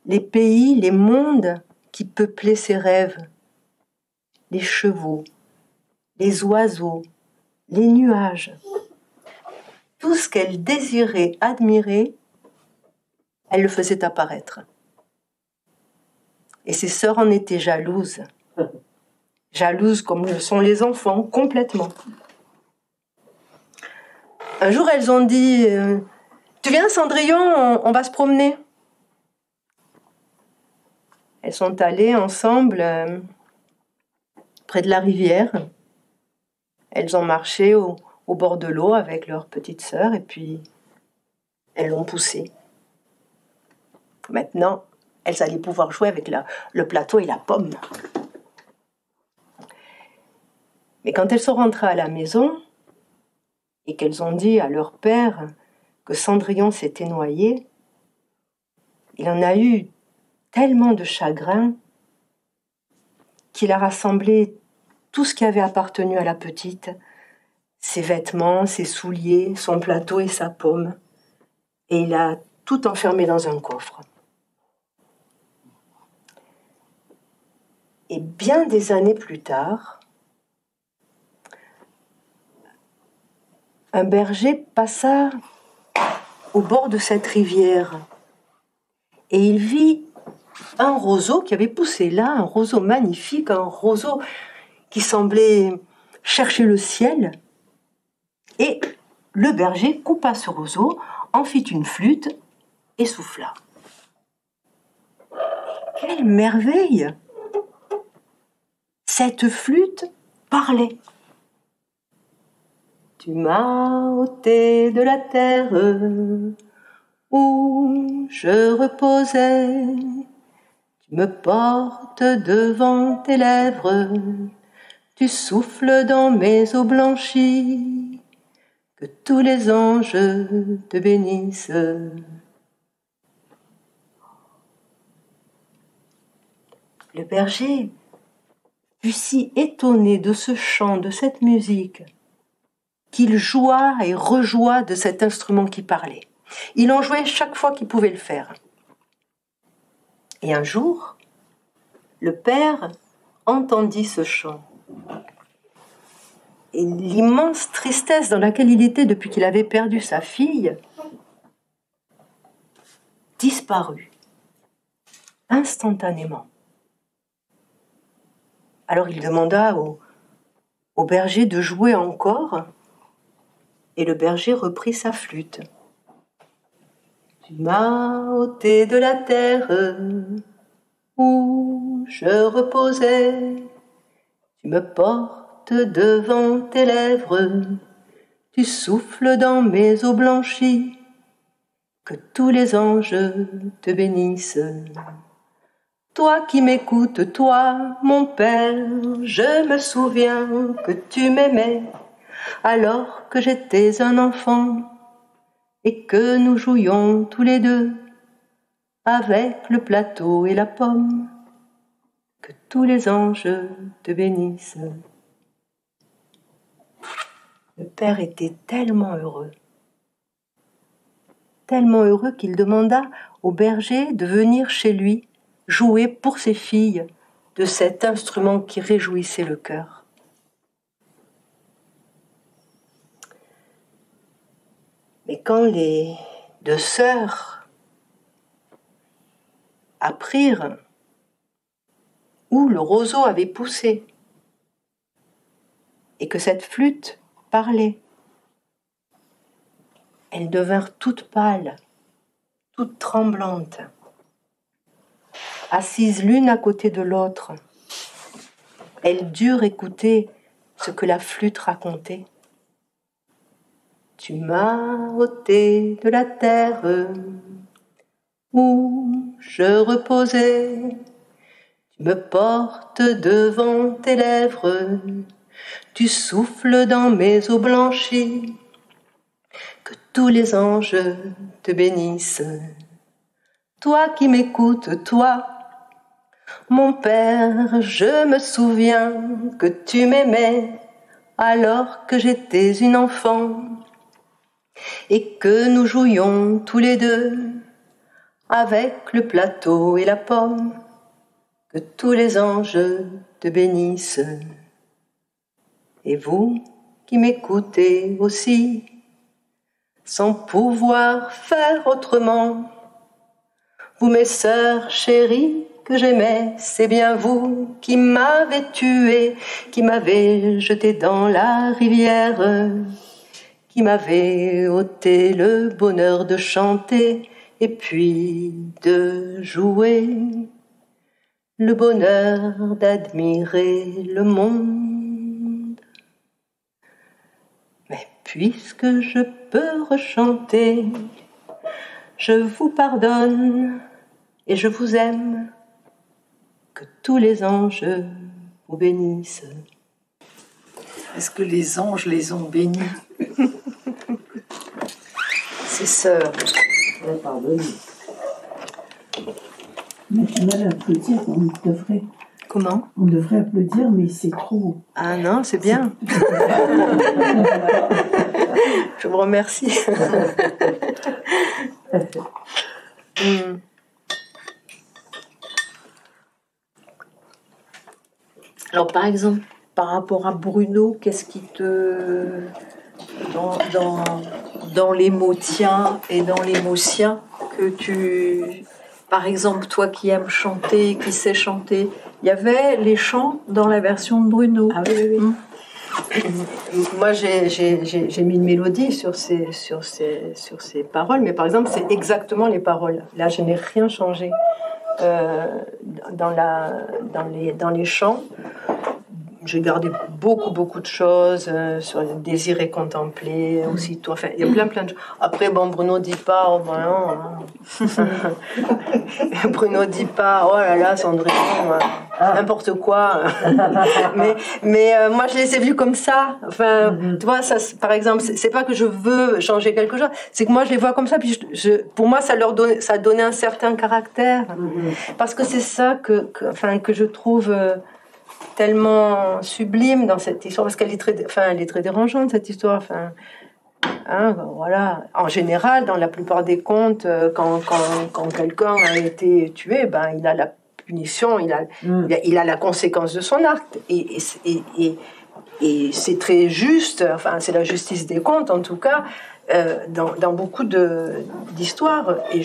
les pays, les mondes qui peuplaient ses rêves. Les chevaux, les oiseaux, les nuages. Tout ce qu'elle désirait admirer, elle le faisait apparaître. Et ses sœurs en étaient jalouses. Jalouses comme le sont les enfants, complètement. Un jour, elles ont dit... Tu viens, Cendrillon, on va se promener. Elles sont allées ensemble près de la rivière. Elles ont marché au bord de l'eau avec leur petite sœur et puis elles l'ont poussée. Maintenant, elles allaient pouvoir jouer avec le plateau et la pomme. Mais quand elles sont rentrées à la maison et qu'elles ont dit à leur père que Cendrillon s'était noyé, il en a eu tellement de chagrin qu'il a rassemblé tout ce qui avait appartenu à la petite, ses vêtements, ses souliers, son plateau et sa pomme, et il a tout enfermé dans un coffre. Et bien des années plus tard, un berger passa au bord de cette rivière et il vit un roseau qui avait poussé là, un roseau magnifique, un roseau qui semblait chercher le ciel, et le berger coupa ce roseau, en fit une flûte et souffla. Quelle merveille! Cette flûte parlait. Tu m'as ôté de la terre où je reposais. Tu me portes devant tes lèvres. Tu souffles dans mes eaux blanchies. Que tous les anges te bénissent. Le berger fut si étonné de ce chant, de cette musique, qu'il joua et rejoua de cet instrument qui parlait. Il en jouait chaque fois qu'il pouvait le faire. Et un jour, le père entendit ce chant. Et l'immense tristesse dans laquelle il était depuis qu'il avait perdu sa fille disparut instantanément. Alors il demanda au berger de jouer encore, et le berger reprit sa flûte. Tu m'as ôté de la terre où je reposais, tu me portes devant tes lèvres, tu souffles dans mes eaux blanchies, que tous les anges te bénissent. Toi qui m'écoutes, toi, mon père, je me souviens que tu m'aimais alors que j'étais un enfant et que nous jouions tous les deux avec le plateau et la pomme. Que tous les anges te bénissent. Le père était tellement heureux qu'il demanda au berger de venir chez lui jouer pour ses filles de cet instrument qui réjouissait le cœur. Mais quand les deux sœurs apprirent où le roseau avait poussé et que cette flûte parlait, elles devinrent toutes pâles, toutes tremblantes, assises l'une à côté de l'autre. Elles durent écouter ce que la flûte racontait. Tu m'as ôté de la terre où je reposais, tu me portes devant tes lèvres, tu souffles dans mes eaux blanchies, que tous les anges te bénissent. Toi qui m'écoutes, toi, mon père, je me souviens que tu m'aimais alors que j'étais une enfant et que nous jouions tous les deux avec le plateau et la pomme, que tous les anges te bénissent. Et vous qui m'écoutez aussi, sans pouvoir faire autrement, vous mes sœurs chéries que j'aimais, c'est bien vous qui m'avez tué, qui m'avez jeté dans la rivière, qui m'avez ôté le bonheur de chanter et puis de jouer, le bonheur d'admirer le monde. Mais puisque je peux rechanter, je vous pardonne et je vous aime, que tous les anges vous bénissent. Est-ce que les anges les ont bénis? Ces sœurs. Pardonne. On a du mal à applaudir, on devrait. Comment? On devrait applaudir, mais c'est trop. Ah non, c'est bien. Je vous remercie. Alors, par exemple, par rapport à Bruno, qu'est-ce qui te... Dans les mots tiens et dans les mots siens, que tu... Par exemple, toi qui aimes chanter, qui sais chanter, il y avait les chants dans la version de Bruno. Ah oui, oui. moi, j'ai mis une mélodie sur ces paroles, mais par exemple, c'est exactement les paroles. Là, je n'ai rien changé dans les chants. J'ai gardé beaucoup de choses sur le désir et contempler aussitôt. Enfin, il y a plein de choses. Après, bon, Bruno dit pas, oh ben non. Bruno dit pas, oh là là, Cendrillon, n'importe quoi. mais moi, je les ai vus comme ça. Enfin, tu vois, ça, par exemple, c'est pas que je veux changer quelque chose, c'est que moi, je les vois comme ça. Puis pour moi, ça donnait un certain caractère. Parce que c'est ça que je trouve tellement sublime dans cette histoire, parce qu'elle est très dérangeante, cette histoire. Voilà. En général, dans la plupart des contes, quand quelqu'un a été tué, ben, il a la punition, il a la conséquence de son acte. Et c'est très juste, enfin, c'est la justice des contes, en tout cas, dans beaucoup d'histoires. Et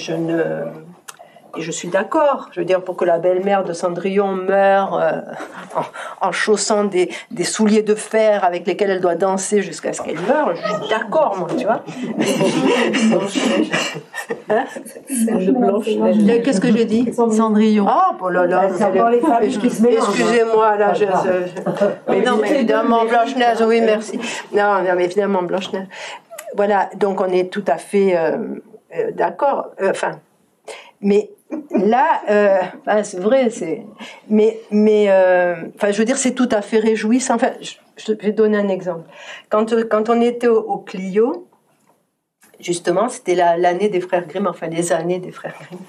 je suis d'accord. Je veux dire, pour que la belle-mère de Cendrillon meure en chaussant des souliers de fer avec lesquels elle doit danser jusqu'à ce qu'elle meure, je suis d'accord, moi, tu vois. Blanche-Neige. Qu'est-ce que j'ai dit? Cendrillon. Ah, oh là là. Excusez-moi, là. Mais non, mais évidemment, Blanche-Neige, oui, merci. Non, mais évidemment, Blanche-Neige. Voilà, donc on est tout à fait d'accord. Mais là, c'est vrai, mais je veux dire, c'est tout à fait réjouissant. Enfin, je vais donner un exemple. Quand on était au Clio, justement, c'était l'année des frères Grimm, enfin les années des frères Grimm,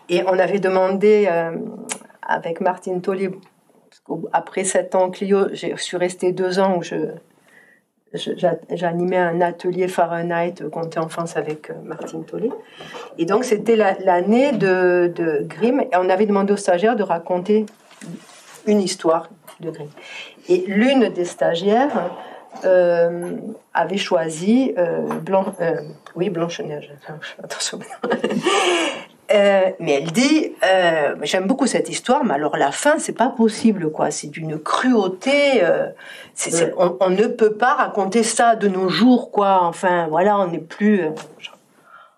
et on avait demandé avec Martine Tollet, après 7 ans au Clio, je suis restée 2 ans où j'animais un atelier Fahrenheit conte enfance avec Martine Tollet. Et donc, c'était l'année de Grimm. Et on avait demandé aux stagiaires de raconter une histoire de Grimm. Et l'une des stagiaires avait choisi Blanche-Neige. Attention. Mais elle dit, j'aime beaucoup cette histoire, mais alors la fin, c'est pas possible, quoi. C'est d'une cruauté. On ne peut pas raconter ça de nos jours, quoi. Enfin, voilà, on n'est plus.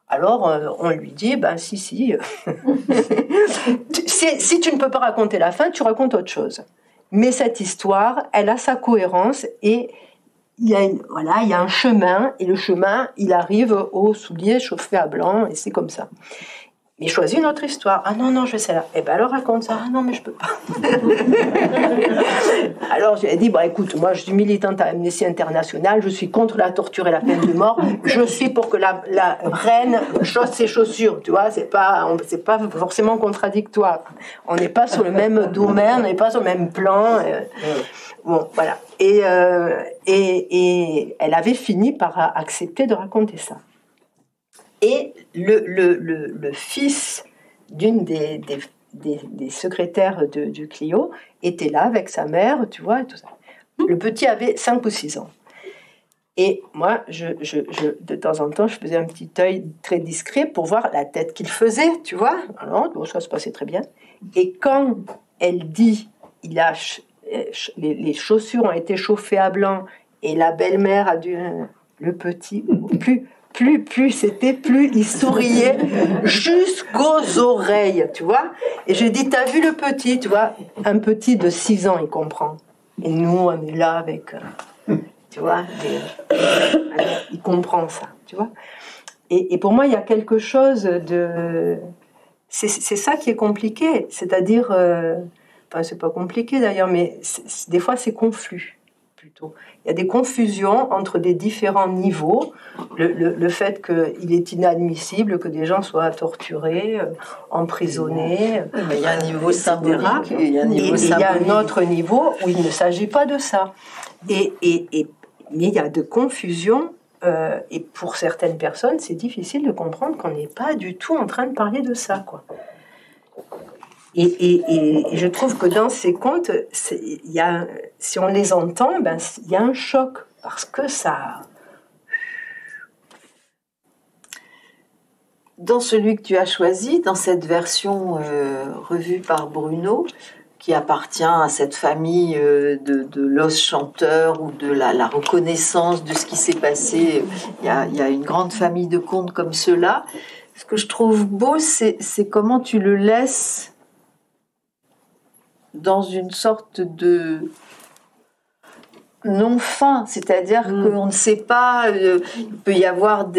Alors, on lui dit, ben si. Si tu ne peux pas raconter la fin, tu racontes autre chose. Mais cette histoire, elle a sa cohérence et il y a un chemin, et le chemin, il arrive au soulier chauffé à blanc, et c'est comme ça. Mais choisis une autre histoire. Ah non, je vais celle-là. Eh ben alors raconte ça. Ah non, mais je peux pas. Alors je lui ai dit, écoute, moi je suis militante à Amnesty International, je suis contre la torture et la peine de mort, je suis pour que la reine chausse ses chaussures, tu vois, c'est pas forcément contradictoire. On n'est pas sur le même domaine, on n'est pas sur le même plan. Bon, voilà. Et elle avait fini par accepter de raconter ça. Et le fils d'une des secrétaires du Clio était là avec sa mère, tu vois, et tout ça. Le petit avait 5 ou 6 ans. Et moi, de temps en temps, je faisais un petit œil très discret pour voir la tête qu'il faisait, tu vois. Alors, bon, ça se passait très bien. Et quand elle dit, les chaussures ont été chauffées à blanc et la belle-mère a dû... Le petit, plus c'était, plus il souriait jusqu'aux oreilles, tu vois. Et je dis, t'as vu le petit, tu vois, un petit de 6 ans, il comprend. Et nous, on est là avec, tu vois, il comprend ça, tu vois. Et pour moi, il y a quelque chose de... C'est ça qui est compliqué, c'est-à-dire... Enfin, c'est pas compliqué d'ailleurs, mais des fois, c'est confus. Plutôt. Il y a des confusions entre des différents niveaux. Le fait qu'il est inadmissible que des gens soient torturés, emprisonnés, il y a un niveau symbolique, il y a un autre niveau où il ne s'agit pas de ça. Mais il y a de confusions, et pour certaines personnes, c'est difficile de comprendre qu'on n'est pas du tout en train de parler de ça, quoi. Et je trouve que dans ces contes, si on les entend, il y a un choc, parce que ça... Dans celui que tu as choisi, dans cette version revue par Bruno, qui appartient à cette famille de l'os chanteur ou de la reconnaissance de ce qui s'est passé. Il y a une grande famille de contes comme ceux-là. Ce que je trouve beau, c'est comment tu le laisses dans une sorte de non-fin, c'est-à-dire qu'on ne sait pas, il peut y avoir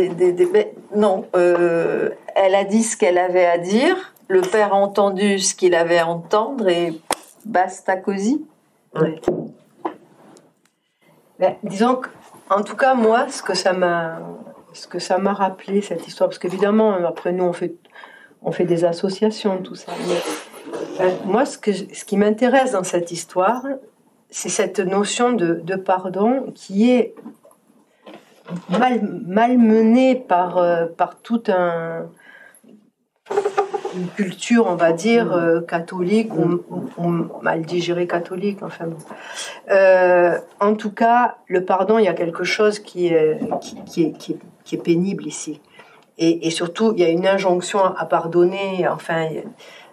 non, elle a dit ce qu'elle avait à dire, le père a entendu ce qu'il avait à entendre et basta così. Ouais. Mais disons qu'en tout cas, moi, ce que ça m'a rappelé, cette histoire, parce qu'évidemment, après nous, on fait des associations, tout ça, mais moi, ce qui m'intéresse dans cette histoire, c'est cette notion de pardon qui est malmenée par toute une culture, on va dire, catholique, ou mal digérée catholique, enfin bon. En tout cas, le pardon, il y a quelque chose qui est pénible ici. Et surtout, il y a une injonction à pardonner, enfin,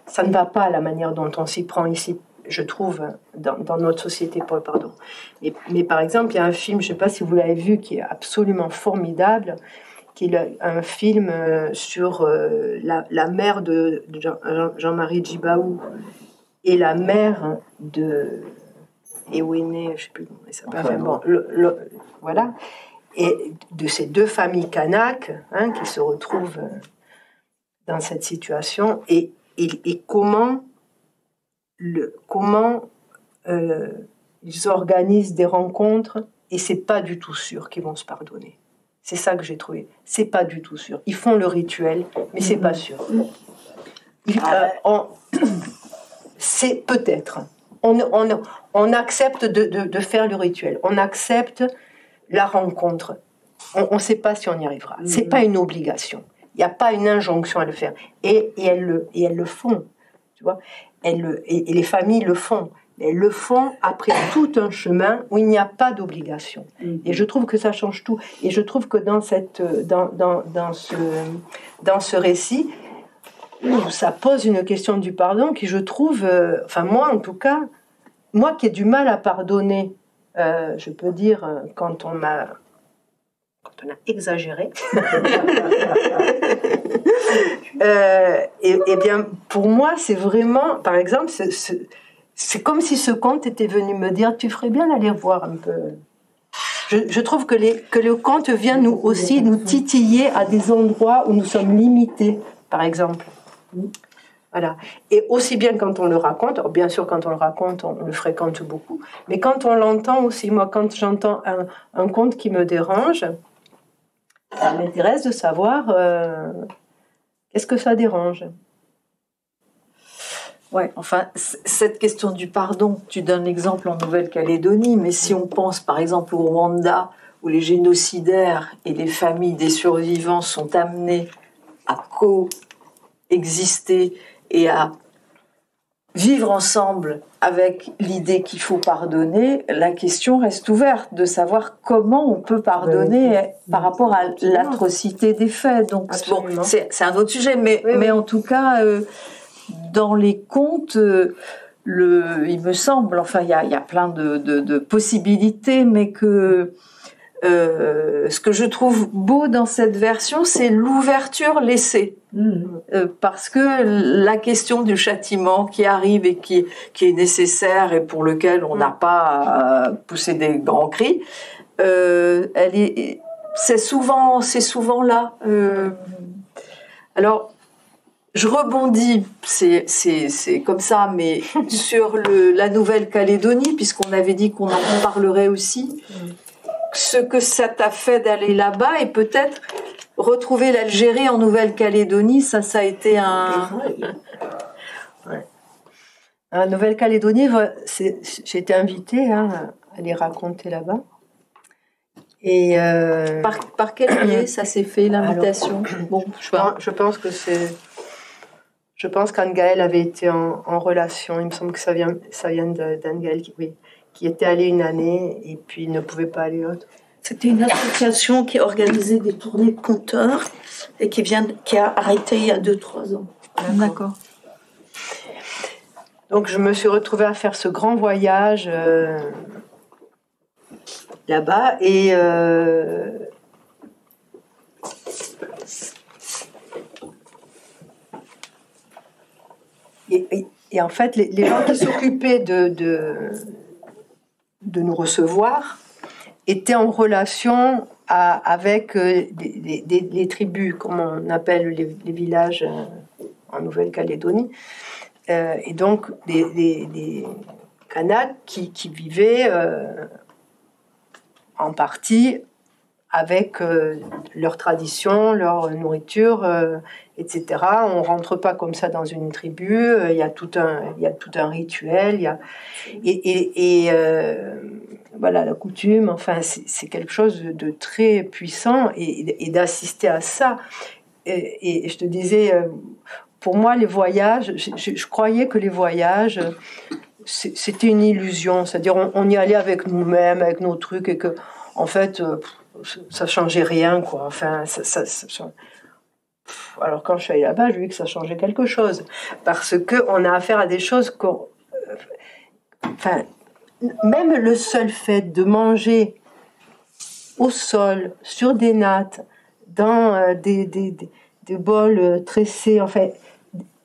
ça ne va pas la manière dont on s'y prend ici, je trouve, dans notre société pour le pardon. Mais par exemple, il y a un film, je ne sais pas si vous l'avez vu, qui est absolument formidable, qui est un film sur la mère de Jean-Marie Djibaou et la mère de Ewene, je ne sais plus comment elle s'appelle, enfin, bon, voilà, et de ces deux familles kanaks qui se retrouvent dans cette situation, et comment ils organisent des rencontres, et c'est pas du tout sûr qu'ils vont se pardonner. C'est ça que j'ai trouvé. C'est pas du tout sûr. Ils font le rituel, mais c'est pas sûr. C'est peut-être. On accepte de faire le rituel. On accepte la rencontre. On ne sait pas si on y arrivera. C'est pas une obligation. Il n'y a pas une injonction à le faire. Et elles le font. Tu vois. Et les familles le font. Elles le font après tout un chemin où il n'y a pas d'obligation. Et je trouve que ça change tout. Et je trouve que dans ce récit, ça pose une question du pardon qui, je trouve, enfin moi en tout cas, moi qui ai du mal à pardonner, je peux dire, quand on a exagéré, et bien pour moi c'est vraiment, par exemple, c'est comme si ce conte était venu me dire, tu ferais bien d'aller voir un peu. Je trouve que le conte vient nous aussi nous titiller à des endroits où nous sommes limités, par exemple. Voilà. Et aussi bien quand on le raconte, alors bien sûr quand on le raconte, on le fréquente beaucoup, mais quand on l'entend aussi, moi quand j'entends un conte qui me dérange, ça m'intéresse de savoir qu'est-ce que ça dérange. Ouais, enfin, cette question du pardon, tu donnes l'exemple en Nouvelle-Calédonie, mais si on pense par exemple au Rwanda, où les génocidaires et les familles des survivants sont amenés à coexister et à vivre ensemble avec l'idée qu'il faut pardonner, la question reste ouverte de savoir comment on peut pardonner par rapport à l'atrocité des faits. Donc bon, c'est un autre sujet, mais en tout cas... dans les contes, il me semble, enfin il y a plein de possibilités, mais que ce que je trouve beau dans cette version, c'est l'ouverture laissée. Parce que la question du châtiment qui arrive et qui est nécessaire et pour lequel on n'a pas poussé des grands cris, c'est souvent là. Alors, je rebondis, c'est comme ça, mais sur la Nouvelle-Calédonie, puisqu'on avait dit qu'on en parlerait aussi. Ce que ça t'a fait d'aller là-bas et peut-être retrouver l'Algérie en Nouvelle-Calédonie, ça a été un... Ouais. En Nouvelle-Calédonie, j'ai été invitée à aller raconter là-bas. Et par quel biais ça s'est fait, l'invitation? Bon, je pense que c'est... Je pense qu'Anne-Gaëlle avait été en relation. Il me semble que ça vient d'Anne-Gaëlle, qui était allée une année et puis ne pouvait pas aller l'autre. C'était une association qui organisait des tournées de conteurs et qui a arrêté il y a 2-3 ans. D'accord. Donc je me suis retrouvée à faire ce grand voyage là-bas et en fait, les gens qui s'occupaient de nous recevoir étaient en relation avec les tribus, comme on appelle les villages en Nouvelle-Calédonie, et donc des Kanaks qui vivaient en partie avec leur tradition, leur nourriture, etc. On ne rentre pas comme ça dans une tribu, il y a tout un rituel, voilà, la coutume, enfin, c'est quelque chose de très puissant, et d'assister à ça. Et je te disais, pour moi, les voyages, je croyais que les voyages, c'était une illusion, c'est-à-dire on y allait avec nous-mêmes, avec nos trucs, et que, en fait, ça changeait rien, quoi. Enfin, alors quand je suis allée là-bas, j'ai vu que ça changeait quelque chose, parce que on a affaire à des choses enfin, même le seul fait de manger au sol, sur des nattes, dans des bols tressés, enfin,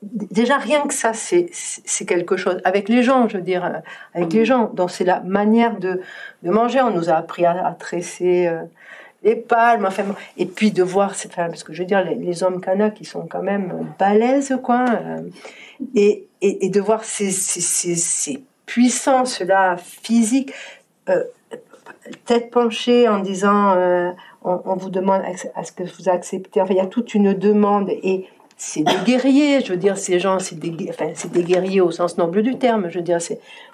déjà rien que ça, c'est quelque chose. Avec les gens, je veux dire, avec les gens. Donc c'est la manière de manger. On nous a appris à tresser les palmes, enfin, et puis de voir, parce que je veux dire, les hommes Kanaks, ils sont quand même balèzes, quoi. Et de voir ces puissances-là physiques, tête penchée en disant on vous demande à ce que vous acceptez. Enfin, il y a toute une demande, et c'est des guerriers, je veux dire, ces gens, c'est des guerriers au sens noble du terme, je veux dire,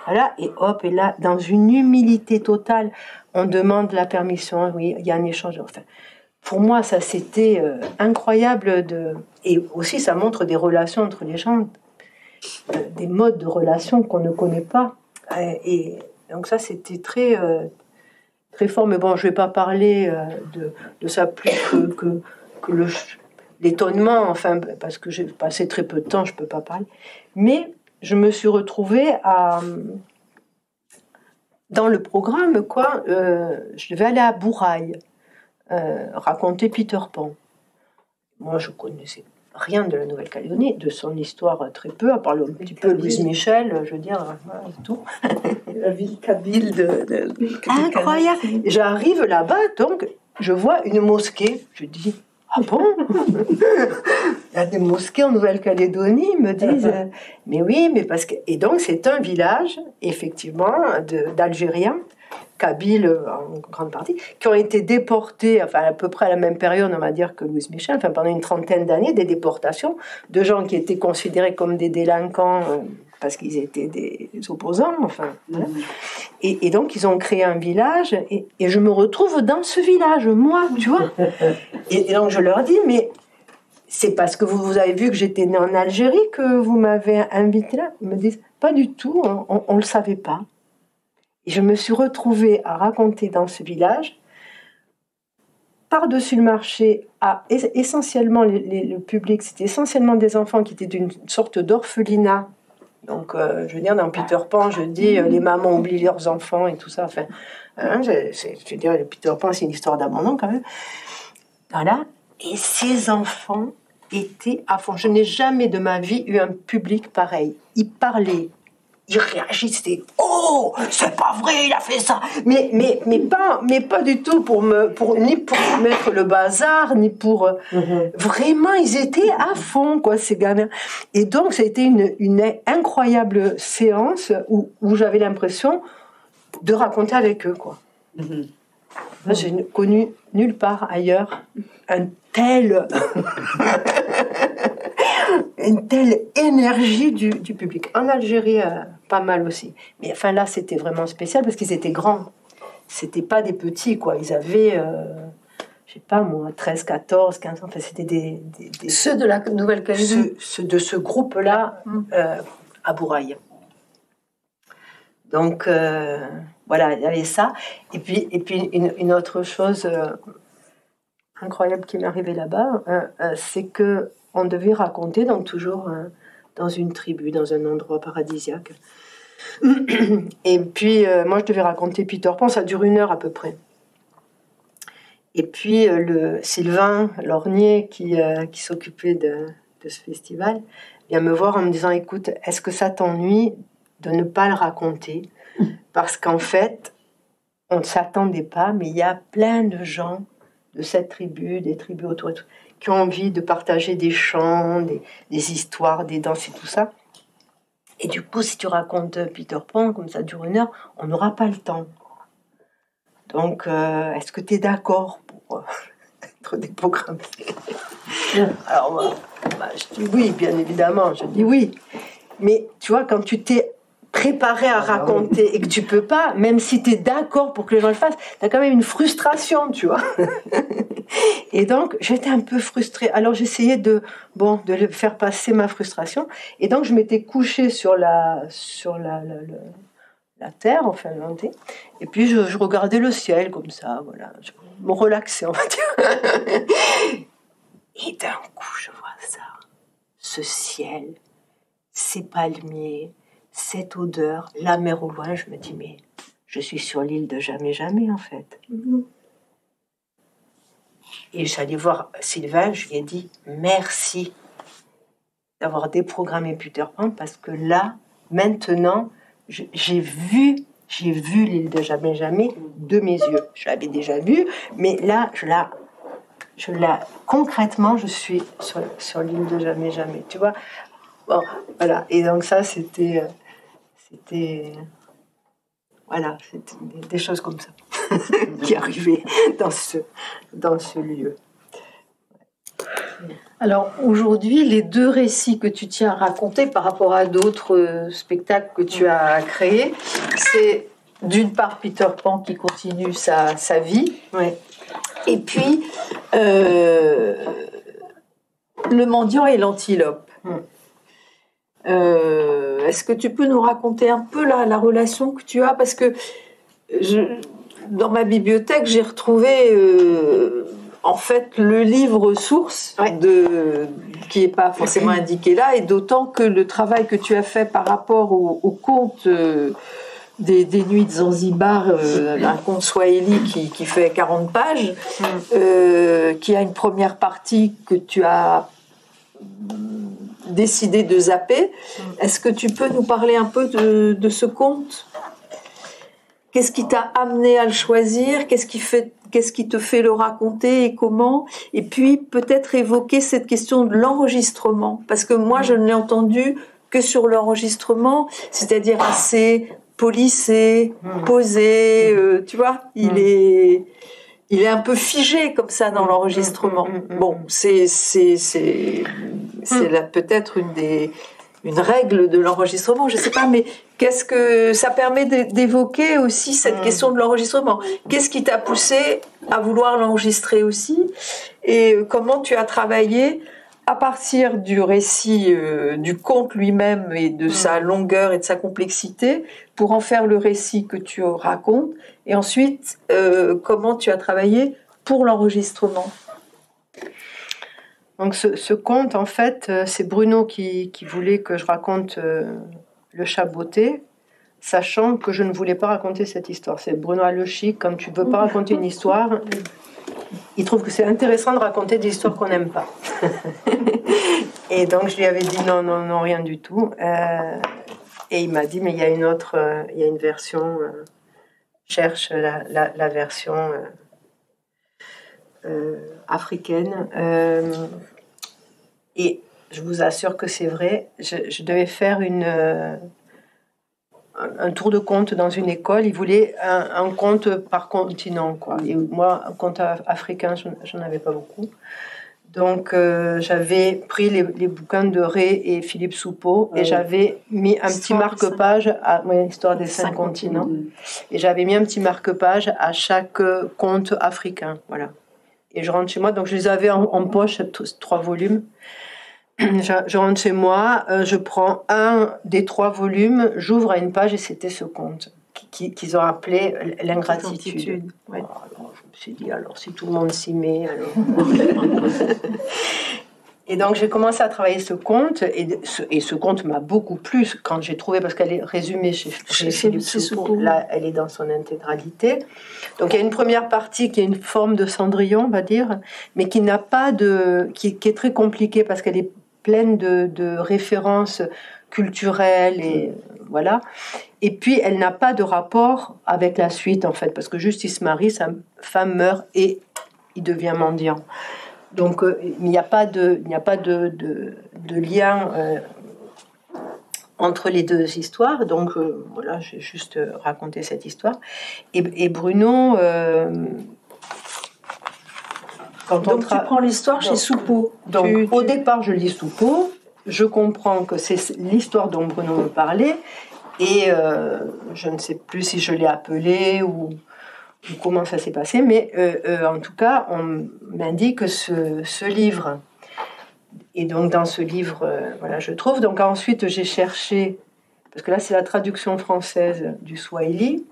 voilà, et hop, et là, dans une humilité totale, on demande la permission, oui, il y a un échange, enfin, pour moi, ça, c'était incroyable, et aussi, ça montre des relations entre les gens, des modes de relations qu'on ne connaît pas, et donc ça, c'était très fort, mais bon, je ne vais pas parler de ça plus que l'étonnement, enfin, parce que j'ai passé très peu de temps, je ne peux pas parler. Mais je me suis retrouvée dans le programme, quoi. Je devais aller à Bourail, raconter Peter Pan. Moi, je connaissais rien de la Nouvelle-Calédonie, de son histoire très peu, à part un petit peu Louise Michel, je veux dire, voilà, tout. La ville kabyle de incroyable. J'arrive là-bas, donc je vois une mosquée. Je dis, ah bon? Il y a des mosquées en Nouvelle-Calédonie, ils me disent. Mais oui, mais parce que... Et donc c'est un village, effectivement, d'Algériens, kabyles en grande partie, qui ont été déportés, enfin à peu près à la même période, on va dire, que Louise Michel, enfin pendant une trentaine d'années, des déportations de gens qui étaient considérés comme des délinquants parce qu'ils étaient des opposants, enfin. Voilà. Et donc ils ont créé un village, et je me retrouve dans ce village, moi, tu vois. Et donc je leur dis, mais c'est parce que vous avez vu que j'étais née en Algérie que vous m'avez invitée là? Ils me disent, pas du tout, on ne le savait pas. Et je me suis retrouvée à raconter dans ce village, par-dessus le marché, essentiellement le public, c'était essentiellement des enfants qui étaient d'une sorte d'orphelinat. Donc, je veux dire, dans Peter Pan, je dis, les mamans oublient leurs enfants et tout ça. Enfin, je veux dire, Peter Pan, c'est une histoire d'abandon quand même. Voilà. Et ces enfants étaient à fond. Je n'ai jamais de ma vie eu un public pareil. Ils parlaient. Il réagissait. Oh, c'est pas vrai, il a fait ça. Mais pas du tout ni pour mettre le bazar, ni pour vraiment, ils étaient à fond, quoi, ces gamins. Et donc, ça a été une incroyable séance où j'avais l'impression de raconter avec eux, quoi. Moi, j'ai connu nulle part ailleurs une telle énergie du public. En Algérie, pas mal aussi. Mais enfin là, c'était vraiment spécial parce qu'ils étaient grands. C'était pas des petits, quoi. Ils avaient, je sais pas moi, 13, 14, 15 ans. Enfin, c'était des ceux de la Nouvelle-Calédonie. Ceux de ce groupe-là à Bourail. Donc, voilà, il y avait ça. Et puis une autre chose incroyable qui m'est arrivée là-bas, c'est que on devait raconter, donc toujours dans une tribu, dans un endroit paradisiaque. Et puis, moi, je devais raconter Peter Pan, ça dure 1 heure à peu près. Et puis, le Sylvain Lornier, qui s'occupait de ce festival, vient me voir en me disant, écoute, est-ce que ça t'ennuie de ne pas le raconter? Parce qu'en fait, on ne s'attendait pas, mais il y a plein de gens de cette tribu, des tribus autour, qui ont envie de partager des chants, des histoires, des danses et tout ça. Et du coup, si tu racontes Peter Pan, comme ça dure 1 heure, on n'aura pas le temps. Donc, est-ce que tu es d'accord pour être déprogrammé? Alors, je dis oui, bien évidemment, je dis oui. Mais tu vois, quand tu t'es préparé à raconter et que tu peux pas, même si tu es d'accord pour que les gens le fassent, tu as quand même une frustration, tu vois. Et donc, j'étais un peu frustrée. Alors, j'essayais de faire passer ma frustration. Et donc, je m'étais couchée sur la terre, en Finlande. Et puis, je regardais le ciel comme ça, voilà. Je me relaxais, on va dire. Et d'un coup, je vois ça. Ce ciel, ces palmiers, cette odeur, la mer au loin. Je me dis, mais je suis sur l'île de Jamais Jamais, en fait. Et j'allais voir Sylvain, je lui ai dit merci d'avoir déprogrammé Peter Pan, parce que là, maintenant, j'ai vu l'île de Jamais Jamais de mes yeux. Je l'avais déjà vue, mais là, concrètement, je suis sur l'île de Jamais Jamais, tu vois. Bon, voilà. Et donc ça, c'était des choses comme ça qui arrivaient dans ce lieu. Alors aujourd'hui, les 2 récits que tu tiens à raconter par rapport à d'autres spectacles que tu as créés, c'est d'une part Peter Pan qui continue sa vie, Ouais. et puis le mendiant et l'antilope. Est-ce que tu peux nous raconter un peu la relation que tu as? Parce que dans ma bibliothèque, j'ai retrouvé en fait le livre source qui n'est pas forcément indiqué là, et d'autant que le travail que tu as fait par rapport au conte des nuits de Zanzibar, un conte swahili qui fait 40 pages, qui a une première partie que tu as décidé de zapper. Est-ce que tu peux nous parler un peu de ce conte? Qu'est-ce qui t'a amené à le choisir? Qu'est-ce qui te fait le raconter et comment? Et puis peut-être évoquer cette question de l'enregistrement, parce que moi je ne l'ai entendu que sur l'enregistrement, c'est-à-dire assez polissé, posé, tu vois, il est un peu figé comme ça dans l'enregistrement. Bon, c'est là peut-être une règle de l'enregistrement, je sais pas, mais qu'est-ce que ça permet d'évoquer aussi cette question de l'enregistrement? Qu'est-ce qui t'a poussé à vouloir l'enregistrer aussi? Et comment tu as travaillé à partir du récit du conte lui-même et de sa longueur et de sa complexité pour en faire le récit que tu racontes? Et ensuite, comment tu as travaillé pour l'enregistrement? Donc ce conte, en fait, c'est Bruno qui voulait que je raconte le chat botté, sachant que je ne voulais pas raconter cette histoire. C'est Bruno Alochi, comme tu ne veux pas raconter une histoire, il trouve que c'est intéressant de raconter des histoires qu'on n'aime pas. Et donc je lui avais dit non, rien du tout. Et il m'a dit, mais il y a une version, cherche la version africaine. Et je vous assure que c'est vrai. Je devais faire un tour de conte dans une école. Ils voulaient un conte par continent, quoi. Et moi, un conte africain, j'en avais pas beaucoup. Donc, j'avais pris les bouquins de Ray et Philippe Soupeau et j'avais mis un petit marque-page à l'histoire des 5 continents. Et j'avais mis un petit marque-page à chaque conte africain, voilà. Et je rentre chez moi, donc je les avais en poche, 3 volumes. Je rentre chez moi, je prends un des 3 volumes, j'ouvre à une page et c'était ce conte qu'ils ont appelé l'ingratitude. Ouais. Alors, je me suis dit, alors si tout le monde s'y met, alors... Et donc j'ai commencé à travailler ce conte, et ce conte m'a beaucoup plu quand j'ai trouvé, parce qu'elle est résumée chez Philippe Soupault, là elle est dans son intégralité. Donc il y a une première partie qui est une forme de Cendrillon, on va dire, mais qui n'a pas qui est très compliquée parce qu'elle est pleine de références culturelles et voilà. Et puis elle n'a pas de rapport avec la suite en fait, parce que juste il se marie, sa femme meurt et il devient mendiant. Donc il n'y a pas de lien entre les deux histoires. Donc voilà, j'ai juste raconté cette histoire. Et Bruno, donc tu prends l'histoire chez Soupault. Donc au départ, je lis Soupault. Je comprends que c'est l'histoire dont Bruno me parlait, et je ne sais plus si je l'ai appelé ou comment ça s'est passé, mais en tout cas, on m'indique ce livre. Et donc, dans ce livre, voilà, je trouve. Donc, ensuite, j'ai cherché, parce que là, c'est la traduction française du Swahili.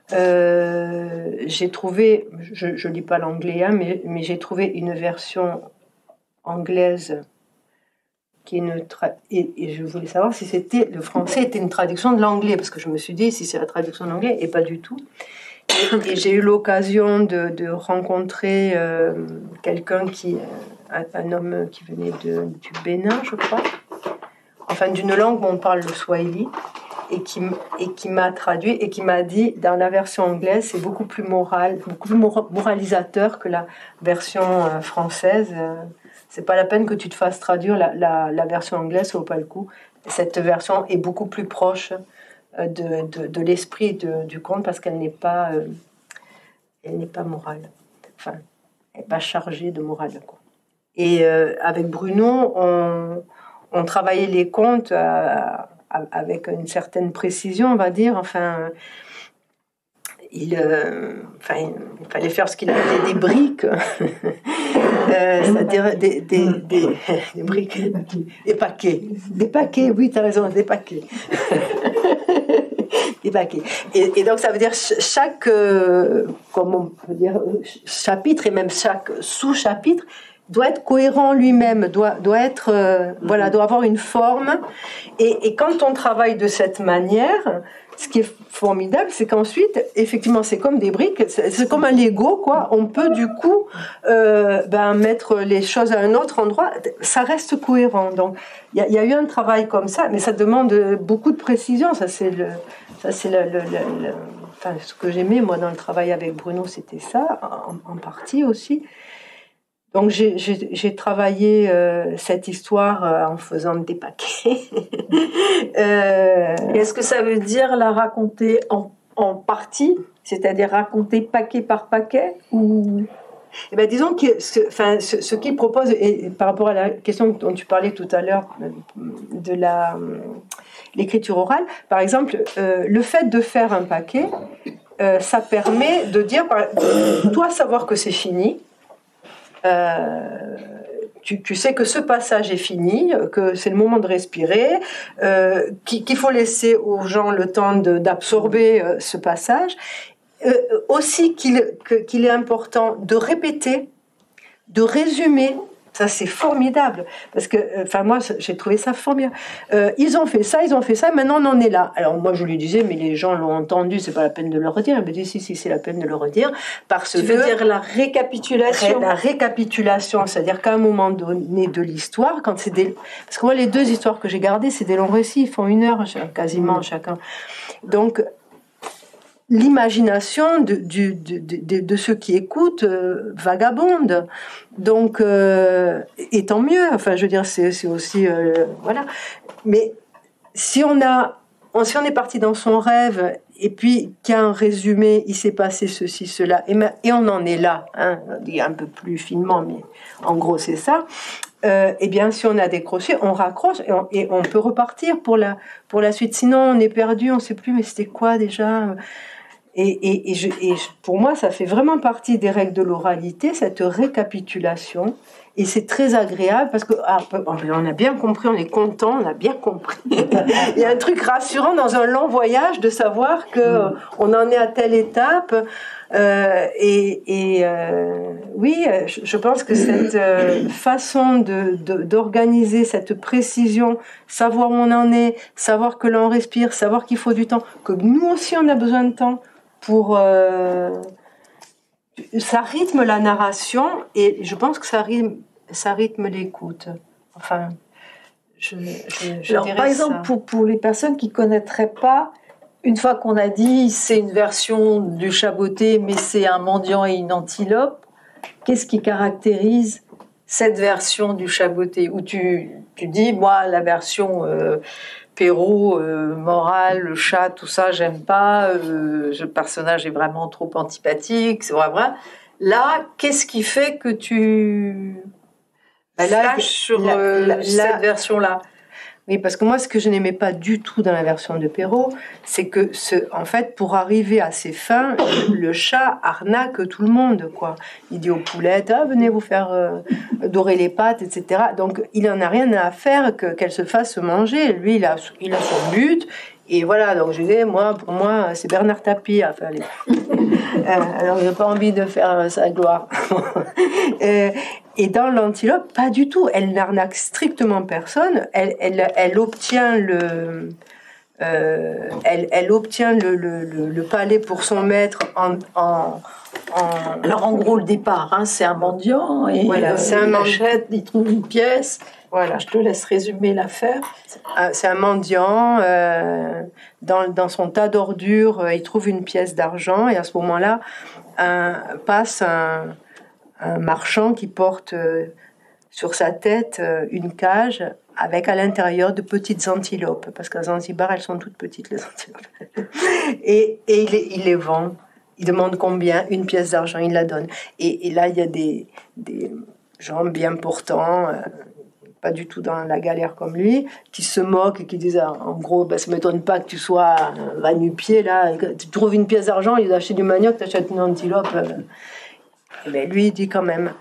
J'ai trouvé, je ne lis pas l'anglais, hein, mais j'ai trouvé une version anglaise qui est et je voulais savoir si le français était une traduction de l'anglais, parce que je me suis dit, si c'est la traduction de l'anglais, et pas du tout. Et j'ai eu l'occasion de rencontrer quelqu'un un homme qui venait du Bénin, je crois, enfin d'une langue où on parle le Swahili, et qui m'a traduit et qui m'a dit, dans la version anglaise, c'est beaucoup plus moralisateur que la version française. C'est pas la peine que tu te fasses traduire la version anglaise, ça vaut pas le coup. Cette version est beaucoup plus proche de l'esprit du conte, parce qu'elle n'est pas morale, enfin elle n'est pas chargée de morale, quoi. Et avec Bruno on travaillait les contes avec une certaine précision, on va dire. Enfin il fallait faire ce qu'il appelait des briques, c'est-à-dire des briques, des paquets, oui, tu as raison, des paquets. Des paquets. Et donc ça veut dire chaque comment on peut dire, chapitre, et même chaque sous-chapitre doit être cohérent lui-même, doit être doit avoir une forme. Et quand on travaille de cette manière, ce qui est formidable, c'est qu'ensuite, effectivement, c'est comme des briques, c'est comme un Lego, quoi. On peut du coup mettre les choses à un autre endroit, ça reste cohérent. Donc, il y a eu un travail comme ça, mais ça demande beaucoup de précision. Ça, c'est ce que j'aimais, moi, dans le travail avec Bruno, c'était ça, en partie aussi. Donc j'ai travaillé cette histoire en faisant des paquets. Est-ce que ça veut dire la raconter en partie, c'est-à-dire raconter paquet par paquet, ou... Eh ben, disons que ce qu'il propose, et par rapport à la question dont tu parlais tout à l'heure de l'écriture orale, par exemple, le fait de faire un paquet, ça permet de dire, toi, savoir que c'est fini. Tu sais que ce passage est fini, que c'est le moment de respirer, qu'il faut laisser aux gens le temps d'absorber ce passage. Aussi qu'il est important de répéter, de résumer. Ça, c'est formidable, parce que, moi, j'ai trouvé ça formidable. Ils ont fait ça, maintenant on en est là. Alors moi, je lui disais, mais les gens l'ont entendu, c'est pas la peine de le redire. Elle me dit, si, c'est la peine de le redire, parce que... Tu veux dire la récapitulation? La récapitulation, c'est-à-dire qu'à un moment donné de l'histoire, quand c'est parce que moi, les deux histoires que j'ai gardées, c'est des longs récits, ils font 1 heure quasiment chacun. Donc, l'imagination de ceux qui écoutent vagabonde. Donc, et tant mieux. Enfin, je veux dire, c'est aussi... voilà. Mais si on est parti dans son rêve, et puis qu'il y a un résumé, il s'est passé ceci, cela, et on en est là, hein, un peu plus finement, mais en gros, c'est ça. Eh bien, si on a décroché, on raccroche et on peut repartir pour la suite. Sinon, on est perdu, on ne sait plus, mais c'était quoi déjà ? Pour moi, ça fait vraiment partie des règles de l'oralité, cette récapitulation. Et c'est très agréable parce que on a bien compris, on est content, on a bien compris. Il y a un truc rassurant dans un long voyage de savoir que on en est à telle étape. Oui, je pense que cette façon d'organiser, cette précision, savoir où on en est, savoir que l'on respire, savoir qu'il faut du temps, que nous aussi on a besoin de temps pour... ça rythme la narration et je pense que ça rythme l'écoute. Enfin, je Alors, dirais par exemple, pour les personnes qui ne connaîtraient pas, une fois qu'on a dit c'est une version du Chaboté, mais c'est un mendiant et une antilope, qu'est-ce qui caractérise cette version du Chaboté où tu dis, moi, la version Perrault, morale, le chat, tout ça, j'aime pas, le personnage est vraiment trop antipathique, c'est vrai. Là, qu'est-ce qui fait que tu flashes sur cette version-là? Oui, parce que moi, ce que je n'aimais pas du tout dans la version de Perrault, c'est que, en fait, pour arriver à ses fins, le chat arnaque tout le monde, quoi. Il dit aux poulettes, venez vous faire dorer les pattes, etc. Donc, il n'en a rien à faire qu'elle se fasse manger. Lui, il a son but. Et voilà, donc je disais, pour moi, c'est Bernard Tapie à faire les... alors, j'ai pas envie de faire sa gloire. Et dans l'antilope, pas du tout. Elle n'arnaque strictement personne. Elle obtient elle obtient le palais pour son maître Alors, en gros, le départ, c'est un mendiant. Et voilà, c'est un mendiant. Il trouve une pièce. Voilà. Je te laisse résumer l'affaire. C'est un mendiant. Dans son tas d'ordures, il trouve une pièce d'argent. Et à ce moment-là, passe un marchand qui porte sur sa tête une cage avec à l'intérieur de petites antilopes. Parce qu'à Zanzibar, elles sont toutes petites, les antilopes. Et il les vend. Il demande combien, une pièce d'argent, il la donne. Et là, il y a des gens bien portants, pas du tout dans la galère comme lui, qui se moquent et qui disent, en gros, ça ne m'étonne pas que tu sois un nu-pied, là, tu trouves une pièce d'argent, il achète du manioc, tu achètes une antilope. Et bien, lui, il dit quand même,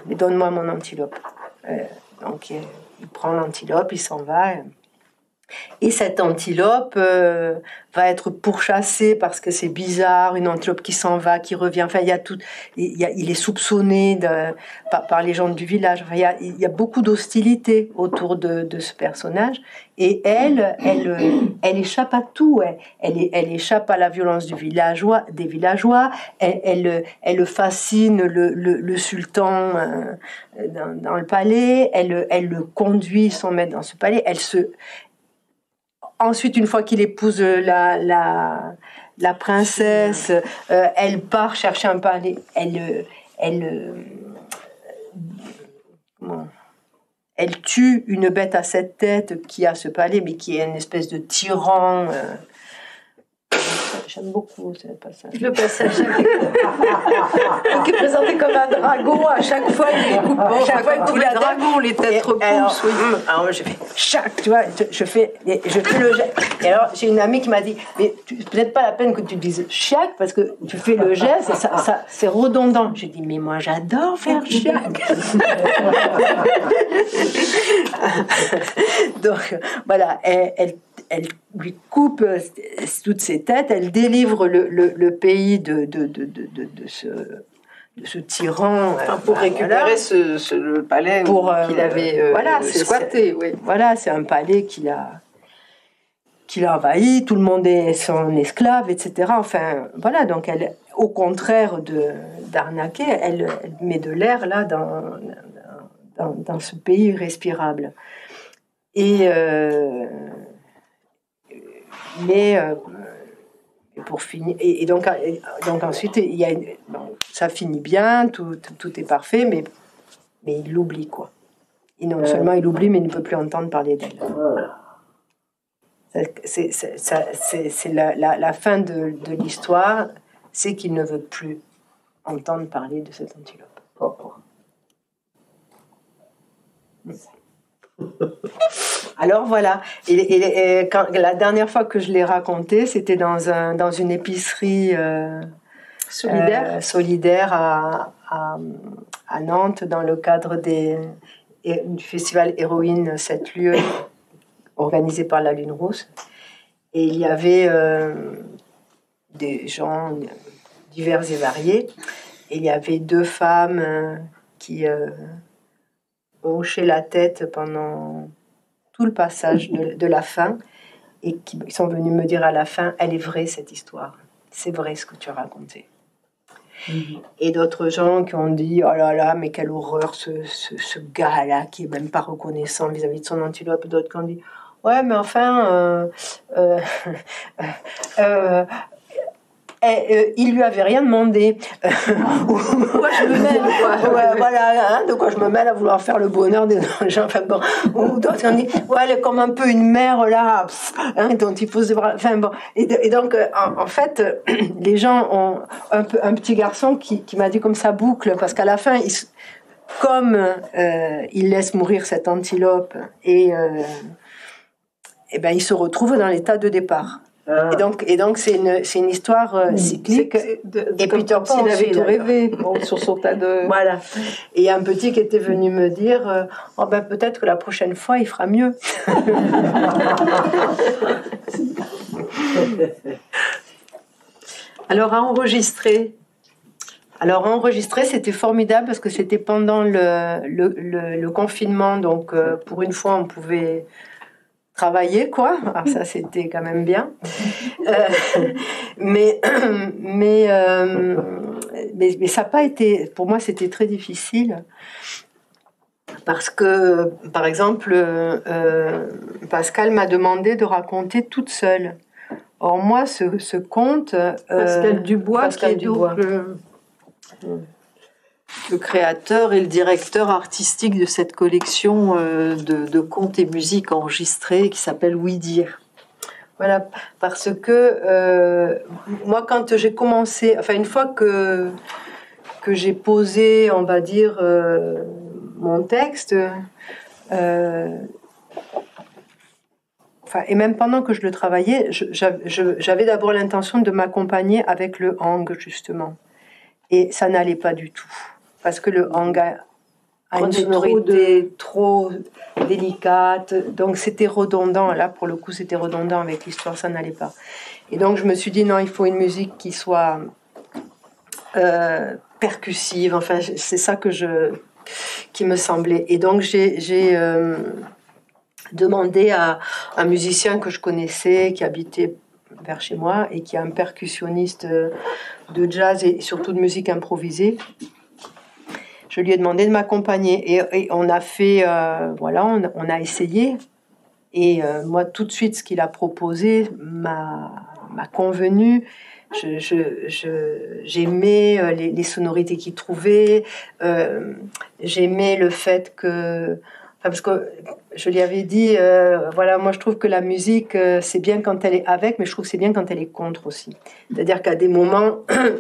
mais donne-moi mon antilope. Donc, il prend l'antilope, il s'en va. Et cette antilope va être pourchassée parce que c'est bizarre, une antilope qui s'en va, qui revient. Enfin, il est soupçonné par les gens du village. Enfin, il y a beaucoup d'hostilité autour de ce personnage. Et elle échappe à tout. Elle échappe à la violence des villageois. Elle fascine le sultan dans le palais. Elle le conduit, son maître, dans ce palais. Ensuite, une fois qu'il épouse la princesse, elle part chercher un palais. Elle tue une bête à 7 têtes qui a ce palais, mais qui est une espèce de tyran. J'aime beaucoup ce passage. Le passage qui est présenté comme un dragon, à chaque fois il découpe. À chaque fois tous les dragons, les têtes repoussent. Alors je fais chaque, tu vois, je fais le geste. Et alors j'ai une amie qui m'a dit, mais peut-être pas la peine que tu dises chaque parce que tu fais le geste et ça c'est redondant. J'ai dit mais moi j'adore faire chaque. Donc voilà, elle lui coupe toutes ses têtes, elle délivre le pays de ce tyran. Pour récupérer le palais qu'il avait squatté. Oui. Voilà, c'est un palais qu'il a envahi, tout le monde est son esclave, etc. Enfin, voilà, donc elle, au contraire d'arnaquer, elle met de l'air là dans ce pays irrespirable. Mais pour finir, et donc ensuite ça finit bien, tout est parfait, mais il l'oublie quoi. Et non seulement il l'oublie, mais il ne peut plus entendre parler d'elle. C'est la fin de l'histoire, c'est qu'il ne veut plus entendre parler de cette antilope. Alors voilà, et quand, la dernière fois que je l'ai raconté, c'était dans une épicerie solidaire à à Nantes dans le cadre du festival Héroïne 7 lieux organisé par la Lune Rousse. Et il y avait des gens divers et variés. Et il y avait 2 femmes qui ont hoché la tête pendant tout le passage de la fin et qui sont venues me dire à la fin, elle est vraie cette histoire, c'est vrai ce que tu as raconté. Et d'autres gens qui ont dit, oh là là, mais quelle horreur ce gars-là qui est même pas reconnaissant vis-à-vis de son antilope. D'autres qui ont dit, ouais mais enfin il lui avait rien demandé. Pourquoi je me mêle, quoi. Ouais, voilà, hein, de quoi je me mêle à vouloir faire le bonheur des gens. Enfin bon, ou d'autres on dit, ouais, elle est comme un peu une mère là, dont il faut se voir. Enfin bon, et donc en fait, les gens ont un petit garçon qui m'a dit comme ça boucle, parce qu'à la fin, il laisse mourir cette antilope et ben il se retrouve dans l'état de départ. Et donc c'est une histoire cyclique. Et Peter Pan avait tout rêvé sur son tas de... Voilà. Et il y a un petit qui était venu me dire oh ben peut-être que la prochaine fois il fera mieux. Alors à enregistrer, c'était formidable parce que c'était pendant le confinement, donc pour une fois on pouvait travailler, quoi. Alors ça, c'était quand même bien. Mais ça n'a pas été... Pour moi, c'était très difficile. Parce que, par exemple, Pascal m'a demandé de raconter toute seule. Or, moi, ce conte... Pascal Dubois, qui est donc le créateur et le directeur artistique de cette collection de contes et musiques enregistrés qui s'appelle Oui Dire. Voilà, parce que moi, quand j'ai commencé, enfin une fois que j'ai posé, on va dire, mon texte, et même pendant que je le travaillais, j'avais d'abord l'intention de m'accompagner avec le hang, justement. Et ça n'allait pas du tout. Parce que le hang a une sonorité trop délicate, donc c'était redondant. Là, pour le coup, c'était redondant avec l'histoire, ça n'allait pas. Et donc, je me suis dit, non, il faut une musique qui soit percussive. Enfin, c'est ça qui me semblait. Et donc, j'ai demandé à un musicien que je connaissais, qui habitait vers chez moi, et qui est un percussionniste de jazz et surtout de musique improvisée. Je lui ai demandé de m'accompagner et on a fait, on a essayé. Et moi, tout de suite, ce qu'il a proposé m'a convenu. J'aimais les sonorités qu'il trouvait. J'aimais le fait que... parce que je lui avais dit, moi je trouve que la musique, c'est bien quand elle est avec, mais je trouve que c'est bien quand elle est contre aussi. C'est-à-dire qu'à des moments,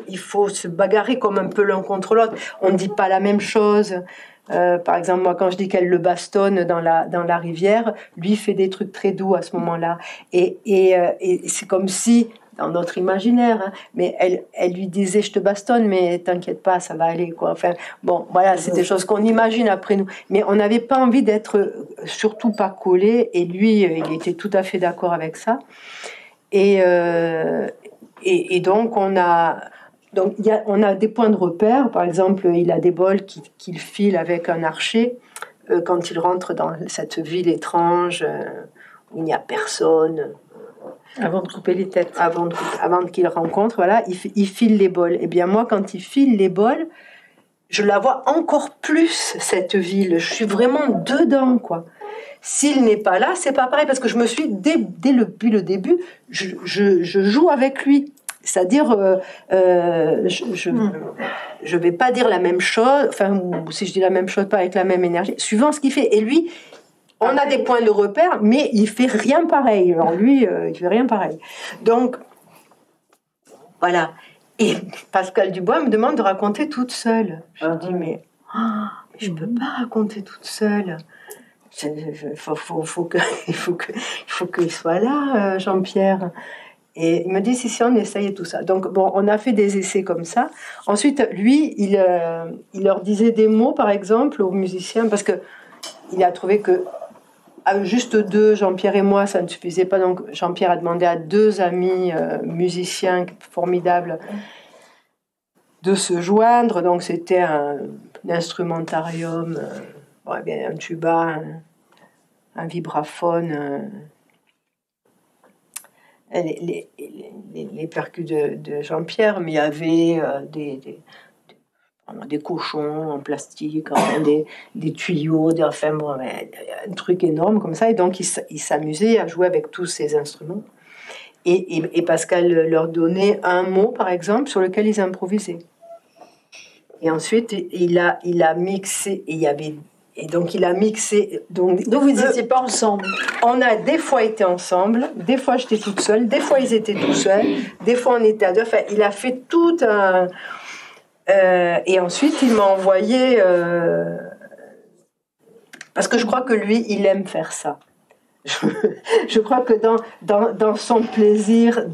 il faut se bagarrer comme un peu l'un contre l'autre. On ne dit pas la même chose. Par exemple, moi, quand je dis qu'elle le bastonne dans la rivière, lui fait des trucs très doux à ce moment-là. Et c'est comme si... dans notre imaginaire, mais elle lui disait je te bastonne mais t'inquiète pas, ça va aller, quoi. Enfin bon, voilà, c'est des choses qu'on imagine après nous, mais on n'avait pas envie d'être surtout pas collé, et lui il était tout à fait d'accord avec ça, et donc on a des points de repère. Par exemple, il a des bols qu'il file avec un archer quand il rentre dans cette ville étrange où il n'y a personne. Avant de couper les têtes. Avant qu'il rencontre, voilà, il file les bols. Et bien moi, quand il file les bols, je la vois encore plus, cette ville. Je suis vraiment dedans, quoi. S'il n'est pas là, c'est pas pareil, parce que je me suis, depuis le début, je joue avec lui. C'est-à-dire, je vais pas dire la même chose, enfin, ou si je dis la même chose, pas avec la même énergie, suivant ce qu'il fait. Et lui... on a des points de repère, mais il fait rien pareil. Alors lui, il fait rien pareil. Donc, voilà. Et Pascal Dubois me demande de raconter toute seule. Je lui dis, mais je peux pas raconter toute seule. Il faut qu'il soit là, Jean-Pierre. Et il me dit, si, on essayait tout ça. Donc, bon, on a fait des essais comme ça. Ensuite, lui, il leur disait des mots, par exemple, aux musiciens, parce qu'il a trouvé que juste 2, Jean-Pierre et moi, ça ne suffisait pas. Donc, Jean-Pierre a demandé à 2 amis musiciens formidables de se joindre. Donc, c'était un instrumentarium, un tuba, un vibraphone... les percus de Jean-Pierre, mais il y avait des cochons en plastique, des tuyaux, un truc énorme comme ça. Et donc, ils s'amusaient à jouer avec tous ces instruments. Et Pascal leur donnait un mot, par exemple, sur lequel ils improvisaient. Et ensuite, il a mixé, et donc il a mixé. Donc vous n'étiez pas ensemble? On a des fois été ensemble, des fois j'étais toute seule, des fois ils étaient tout seuls, des fois on était à 2. Enfin, il a fait tout un... et ensuite il m'a envoyé... parce que je crois que lui, il aime faire ça. Je crois que dans son plaisir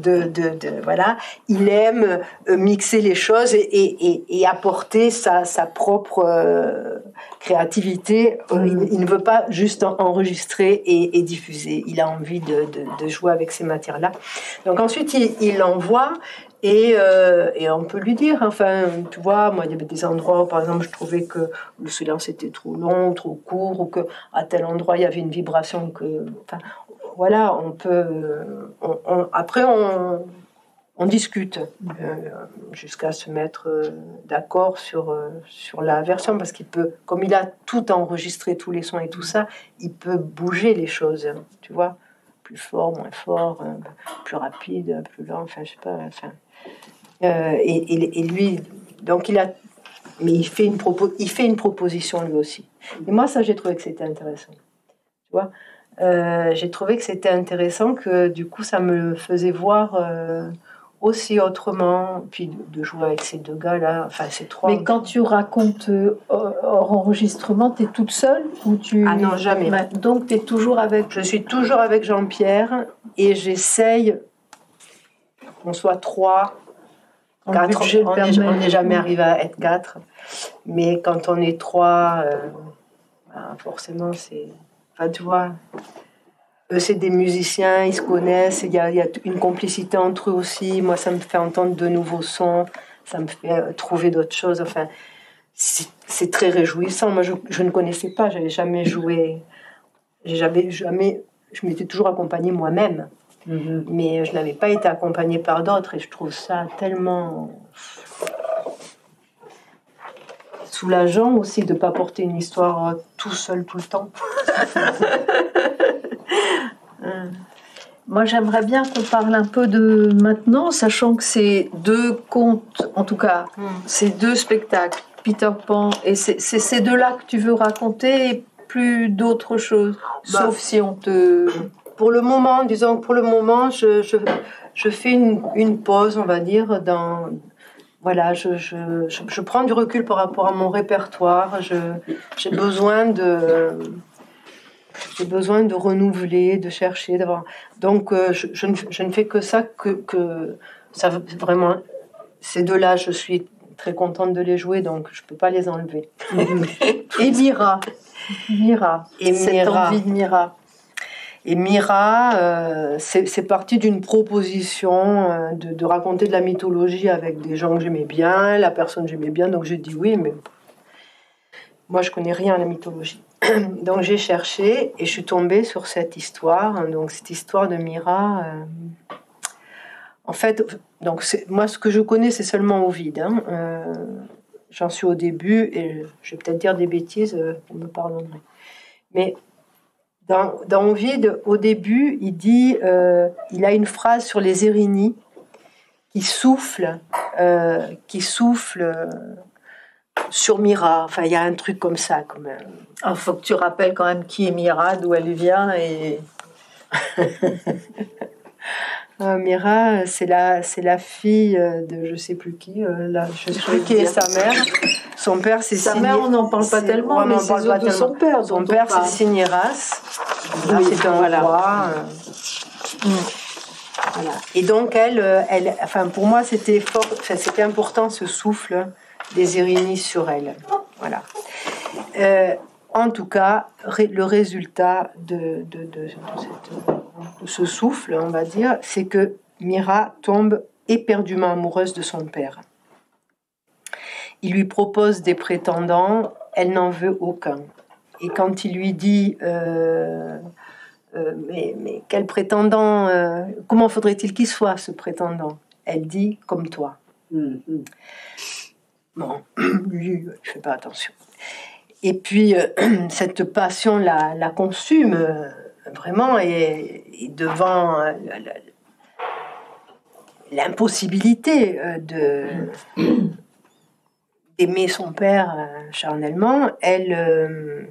voilà, il aime mixer les choses et apporter sa propre créativité. Il ne veut pas juste enregistrer et diffuser. Il a envie de jouer avec ces matières-là. Donc ensuite, il l'envoie. Et on peut lui dire, enfin, tu vois, moi, il y avait des endroits où, par exemple, je trouvais que le silence était trop long, trop court, ou qu'à tel endroit, il y avait une vibration que... Enfin, voilà, on peut... après, on discute jusqu'à se mettre d'accord sur la version, parce qu'il peut, comme il a tout enregistré, tous les sons et tout ça, il peut bouger les choses, tu vois, plus fort, moins fort, plus rapide, plus lent, enfin, je sais pas, enfin... et lui, donc il fait une proposition lui aussi. Et moi, ça, j'ai trouvé que c'était intéressant. Tu vois, j'ai trouvé que c'était intéressant, que du coup, ça me faisait voir aussi autrement, puis de jouer avec ces 2 gars-là, enfin ces 3. Mais quand tu racontes hors enregistrement, tu es toute seule ou tu... Ah non, jamais. Donc tu es toujours avec... Je suis toujours avec Jean-Pierre et j'essaye qu'on soit 3, 4. On n'est jamais arrivé à être 4. Mais quand on est 3, forcément, c'est... Enfin, tu vois, eux, c'est des musiciens, ils se connaissent, il y a une complicité entre eux aussi. Moi, ça me fait entendre de nouveaux sons, ça me fait trouver d'autres choses. Enfin, c'est très réjouissant. Moi, je ne connaissais pas, j'avais jamais joué. Je m'étais toujours accompagnée moi-même. Mm-hmm. Mais je n'avais pas été accompagnée par d'autres, et je trouve ça tellement soulageant aussi de ne pas porter une histoire tout seul tout le temps. Moi, j'aimerais bien qu'on parle un peu de maintenant, sachant que c'est 2 contes, en tout cas, c'est 2 spectacles, Peter Pan, et c'est ces 2-là que tu veux raconter, et plus d'autres choses, sauf si on te... Pour le moment, disons que pour le moment, je fais une pause, on va dire, voilà, je prends du recul par rapport à mon répertoire. J'ai besoin de renouveler, de chercher, d'avoir. Donc, je ne fais que ça, que ça vraiment. Ces 2-là, je suis très contente de les jouer, donc je peux pas les enlever. Et Mira. Et cette envie de Mira. Et Mira, c'est parti d'une proposition de raconter de la mythologie avec des gens que j'aimais bien, la personne que j'aimais bien, donc j'ai dit oui, mais moi je connais rien à la mythologie. Donc j'ai cherché et je suis tombée sur cette histoire, donc cette histoire de Mira. En fait, donc moi ce que je connais c'est seulement Ovide. J'en suis au début et je vais peut-être dire des bêtises, vous me pardonnerez. Mais dans Ovide, au début, il dit, il a une phrase sur les Érinies qui souffle sur Mira. Enfin, il y a un truc comme ça, quand même. Il faut que tu rappelles quand même qui est Mira, d'où elle vient et... Mira, c'est la fille de je sais plus qui. Je sais plus qui est sa mère. Son père, c'est sa mère, on n'en parle pas tellement, mais c'est de son père. Son père, c'est Cinyras. Oui, c'est un roi. Voilà. Et donc enfin pour moi c'était c'était important ce souffle des Érénies sur elle. Voilà. En tout cas, le résultat de ce souffle, on va dire, c'est que Mira tombe éperdument amoureuse de son père. Il lui propose des prétendants, elle n'en veut aucun. Et quand il lui dit mais quel prétendant, comment faudrait-il qu'il soit ce prétendant? Elle dit comme toi. Bon, lui, il ne fait pas attention. Et puis cette passion la consume vraiment, et devant l'impossibilité d'aimer son père charnellement, elle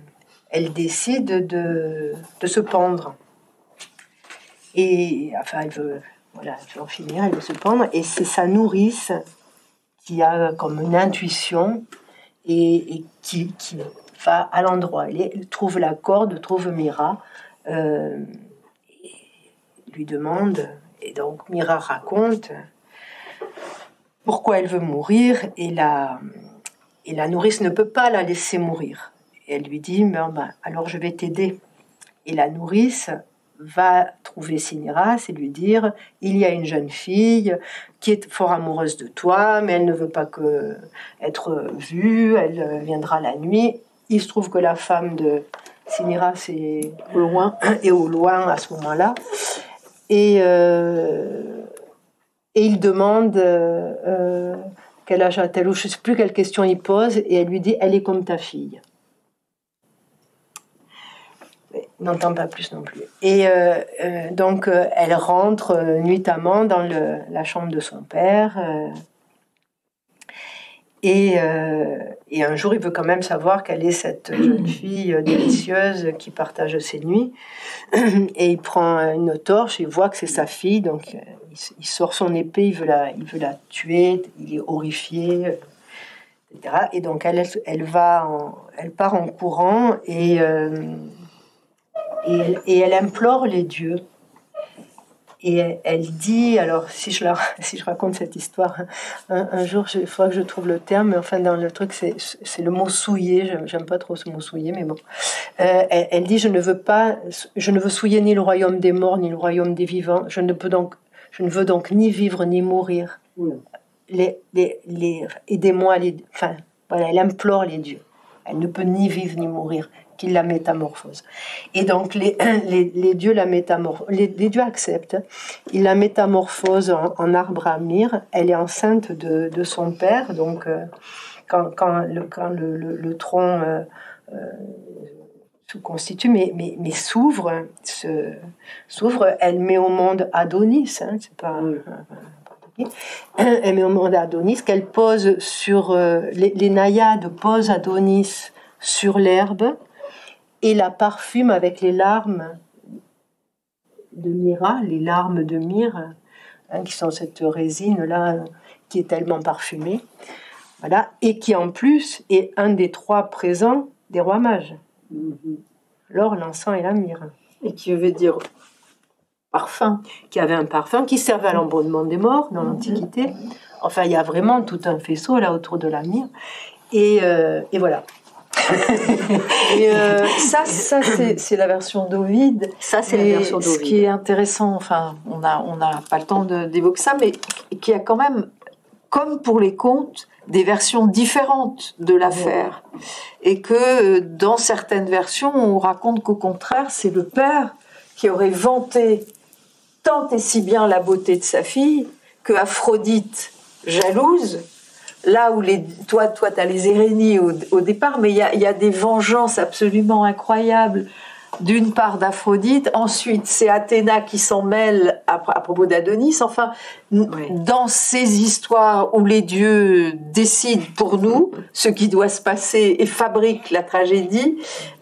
décide de se pendre. Et enfin, elle veut en finir, elle veut se pendre, et c'est sa nourrice qui a comme une intuition et qui va à l'endroit. Elle trouve la corde, trouve Mira, lui demande, et donc Mira raconte pourquoi elle veut mourir, et la nourrice ne peut pas la laisser mourir. Et elle lui dit, alors je vais t'aider. Et la nourrice va trouver Cinyras et lui dire, il y a une jeune fille qui est fort amoureuse de toi, mais elle ne veut pas être vue, elle viendra la nuit. Il se trouve que la femme de Cinyras est au loin à ce moment-là. Et il demande quel âge a-t-elle, ou je ne sais plus quelle question il pose, et elle lui dit, elle est comme ta fille. Il n'entend pas plus non plus. Et donc, elle rentre nuitamment dans la chambre de son père. Et un jour, il veut quand même savoir quelle est cette jeune fille délicieuse qui partage ses nuits. Et il prend une torche, il voit que c'est sa fille, donc il sort son épée, il veut la tuer, il est horrifié, etc. Et donc elle part en courant et elle implore les dieux. Et elle dit, alors si je raconte cette histoire, un jour, il faudra que je trouve le terme, mais enfin dans le truc, c'est le mot souiller, j'aime pas trop ce mot souiller, mais bon. Elle dit, je ne veux souiller ni le royaume des morts, ni le royaume des vivants, je ne veux donc ni vivre, ni mourir. Aidez-moi, enfin, voilà, elle implore les dieux. Elle ne peut ni vivre, ni mourir, qu'il la métamorphose. Et donc les dieux les dieux acceptent. Ils la métamorphosent en arbre à myrrhe. Elle est enceinte de son père. Donc quand le tronc se constitue, mais s'ouvre, elle met au monde Adonis. C'est pas elle met au monde Adonis, qu'elle pose sur les naïades posent Adonis sur l'herbe et la parfume avec les larmes de Mira, les larmes de myrrhe, qui sont cette résine-là qui est tellement parfumée, voilà, et qui en plus est un des 3 présents des rois mages. L'or, l'encens et la myrrhe. Et qui veut dire parfum. Qui avait un parfum qui servait à l'embaumement des morts dans l'Antiquité. Enfin, il y a vraiment tout un faisceau là autour de la myrrhe. Et voilà. Et ça c'est la version d'Ovide. Ça, c'est la version d'Ovide. Ce qui est intéressant, enfin, on n'a pas le temps d'évoquer ça, mais qui a quand même, comme pour les contes, des versions différentes de l'affaire. Et que dans certaines versions, on raconte qu'au contraire, c'est le père qui aurait vanté tant et si bien la beauté de sa fille que Aphrodite, jalouse, là où toi tu as les Érénies au départ, mais il y a des vengeances absolument incroyables d'une part d'Aphrodite, ensuite c'est Athéna qui s'en mêle à propos d'Adonis. Enfin, dans ces histoires où les dieux décident pour nous ce qui doit se passer et fabriquent la tragédie,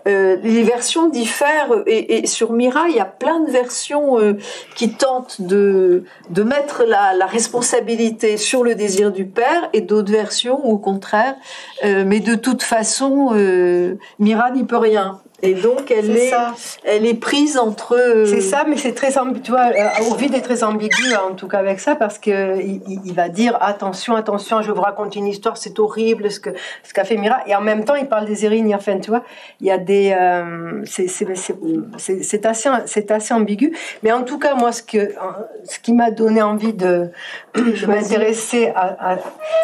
les versions diffèrent, et sur Mira il y a plein de versions qui tentent de mettre la responsabilité sur le désir du père, et d'autres versions au contraire, mais de toute façon Mira n'y peut rien. Et donc, elle est prise entre... C'est ça, mais c'est très ambigu. Tu vois, Ovid est très ambigu, en tout cas avec ça, parce qu'il va dire attention, attention, je vous raconte une histoire, c'est horrible ce qu'a fait Mira. Et en même temps, il parle des Érignes. Enfin, tu vois, il y a des... c'est assez ambigu. Mais en tout cas, moi, ce qui m'a donné envie de m'intéresser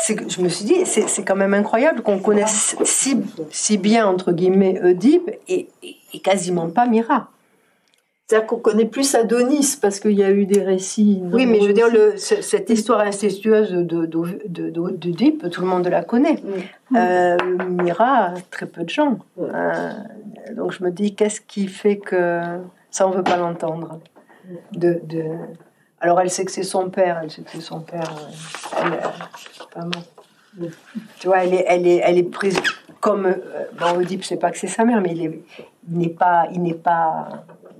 c'est que je me suis dit, c'est quand même incroyable qu'on connaisse si bien, entre guillemets, Oedipe et quasiment pas Mira. C'est-à-dire qu'on connaît plus Adonis parce qu'il y a eu des récits. Oui, mais je veux dire, cette histoire incestueuse d'Oedipe, tout le monde la connaît. Mira, très peu de gens. Donc je me dis, qu'est-ce qui fait que ça, on ne veut pas l'entendre Alors elle sait que c'est son père, pas moi. Tu vois, elle est prise comme Oedipe, c'est pas que c'est sa mère, mais il n'est pas,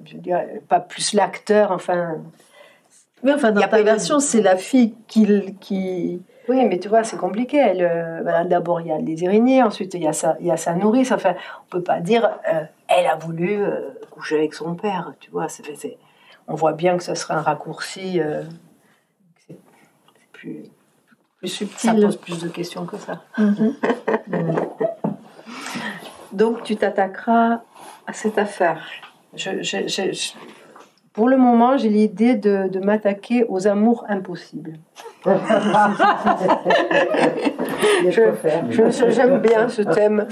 je veux dire, pas plus l'acteur, enfin. Oui, enfin, dans ta version, c'est la fille qui... Oui, mais tu vois, c'est compliqué. D'abord, il y a les Érignées, ensuite, il y a sa nourrice. Enfin, on peut pas dire, elle a voulu coucher avec son père, tu vois. On voit bien que ce serait un raccourci. C'est plus subtil. Ça pose plus de questions que ça. Donc, tu t'attaqueras à cette affaire. Pour le moment, j'ai l'idée de m'attaquer aux amours impossibles. J'aime bien ce thème.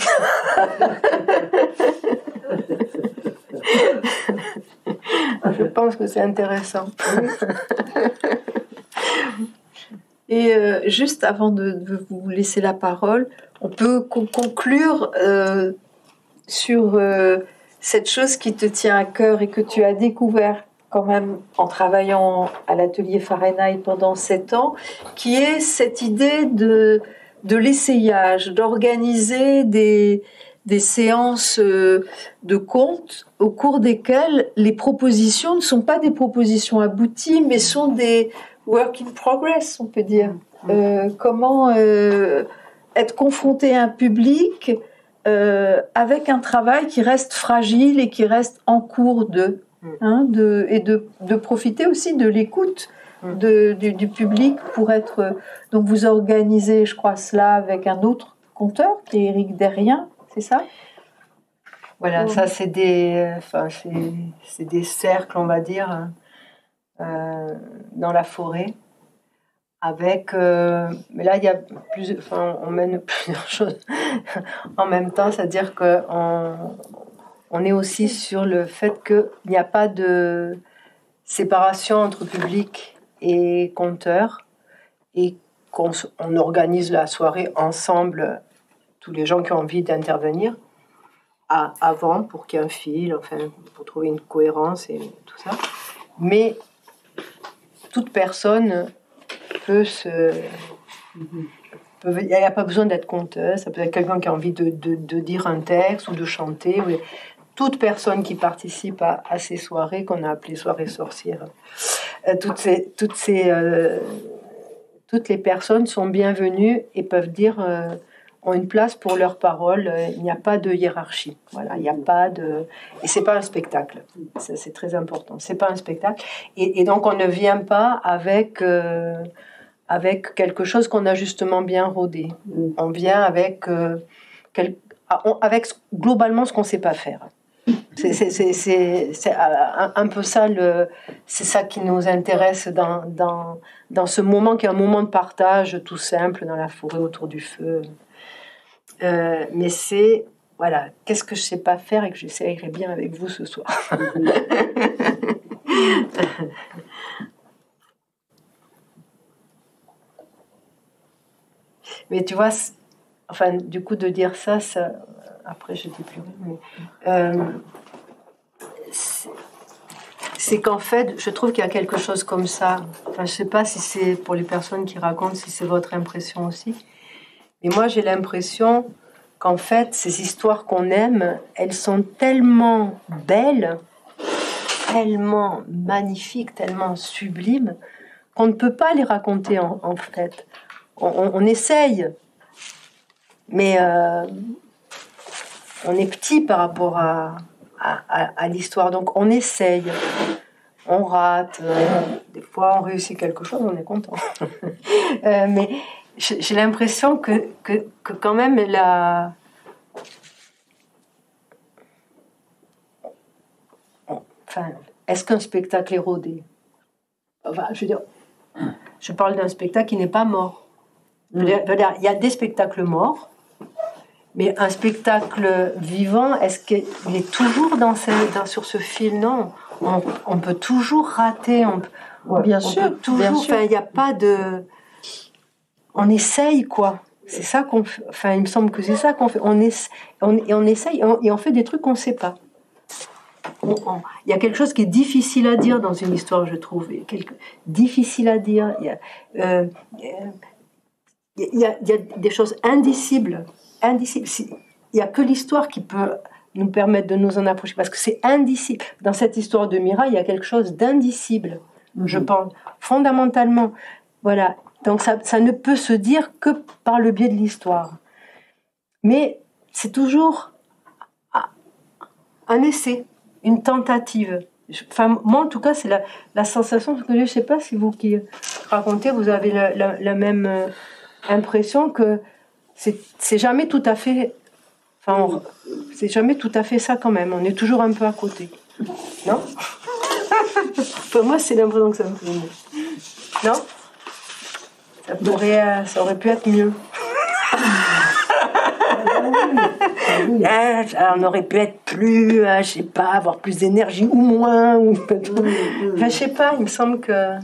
Je pense que c'est intéressant. Et juste avant de vous laisser la parole, on peut conclure sur cette chose qui te tient à cœur et que tu as découvert quand même en travaillant à l'atelier Fahrenheit pendant 7 ans, qui est cette idée de l'essayage, d'organiser des séances de contes au cours desquelles les propositions ne sont pas des propositions abouties, mais sont des work in progress, on peut dire. Comment être confronté à un public avec un travail qui reste fragile et qui reste en cours et de profiter aussi de l'écoute du public pour être... Donc vous organisez, je crois, cela avec un autre conteur qui est Éric Derrien, c'est ça? Voilà, ça c'est des cercles, on va dire, dans la forêt. Mais là il y a on mène plusieurs choses en même temps, c'est-à-dire que on est aussi sur le fait qu'il n'y a pas de séparation entre public et conteur et qu'on organise la soirée ensemble, tous les gens qui ont envie d'intervenir avant pour qu'il y ait un fil, enfin pour trouver une cohérence et tout ça. Mais toute personne il n'y a pas besoin d'être conteuse, ça peut être quelqu'un qui a envie de dire un texte ou de chanter. Toute personne qui participe à ces soirées qu'on a appelées soirées sorcières, toutes les personnes sont bienvenues et peuvent dire, ont une place pour leurs paroles. Il n'y a pas de hiérarchie. Voilà, il n'y a pas de... Et c'est pas un spectacle. Ça, c'est très important. C'est pas un spectacle. Et donc, on ne vient pas avec quelque chose qu'on a justement bien rodé. On vient avec globalement ce qu'on ne sait pas faire. C'est un peu ça, c'est ça qui nous intéresse dans ce moment qui est un moment de partage tout simple dans la forêt autour du feu. Mais c'est, voilà, qu'est-ce que je ne sais pas faire et que j'essaierai bien avec vous ce soir. Mais tu vois, enfin, du coup, de dire ça après, je dis plus rien, mais c'est qu'en fait, je trouve qu'il y a quelque chose comme ça. Enfin, je sais pas si c'est pour les personnes qui racontent, si c'est votre impression aussi. Mais moi, j'ai l'impression qu'en fait, ces histoires qu'on aime, elles sont tellement belles, tellement magnifiques, tellement sublimes, qu'on ne peut pas les raconter en fait. On essaye, mais on est petit par rapport à à l'histoire. Donc on essaye, on rate, des fois on réussit quelque chose, on est content. Mais j'ai l'impression que quand même enfin, est-ce qu'un spectacle est rodé? Enfin, je veux dire, je parle d'un spectacle qui n'est pas mort. Il y a des spectacles morts, mais un spectacle vivant, est-ce qu'il est toujours sur ce fil? Non, on peut toujours rater. Bien sûr. Enfin, il n'y a pas de... On essaye, quoi. C'est ça qu'on fait. Enfin, il me semble que c'est ça qu'on fait. On essaye et on fait des trucs qu'on ne sait pas. Il y a quelque chose qui est difficile à dire dans une histoire, je trouve. Difficile à dire. Il y a des choses indicibles. Il n'y a que l'histoire qui peut nous permettre de nous en approcher, parce que c'est indicible. Dans cette histoire de Mira, il y a quelque chose d'indicible, je pense, fondamentalement. Voilà. Donc ça ne peut se dire que par le biais de l'histoire. Mais c'est toujours un essai, une tentative. Enfin, moi, en tout cas, c'est la sensation que j'ai. Je ne sais pas si vous qui racontez, vous avez la même impression que c'est jamais tout à fait... Enfin, c'est jamais tout à fait ça quand même. On est toujours un peu à côté. Non? Enfin, moi, c'est l'impression que ça me fait. Non? Ça aurait pu être mieux. On aurait pu être plus, je sais pas, avoir plus d'énergie ou moins. Enfin, je sais pas, il me semble que...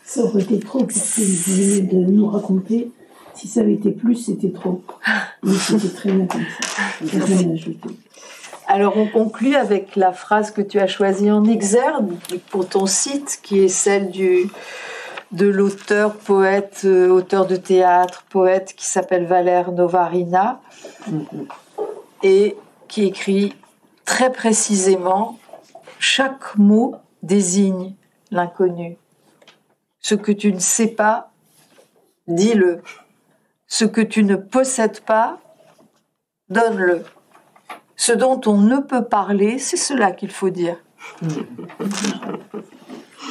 Ça aurait été trop, parce que vous venez de nous raconter. Si ça avait été plus, c'était trop. Mais c'était très bien comme ça. Rien à ajouter. Alors on conclut avec la phrase que tu as choisie en exergue pour ton site, qui est celle de l'auteur, poète, auteur de théâtre, poète qui s'appelle Valère Novarina et qui écrit très précisément: chaque mot désigne l'inconnu. Ce que tu ne sais pas, dis-le. Ce que tu ne possèdes pas, donne-le. Ce dont on ne peut parler, c'est cela qu'il faut dire. Je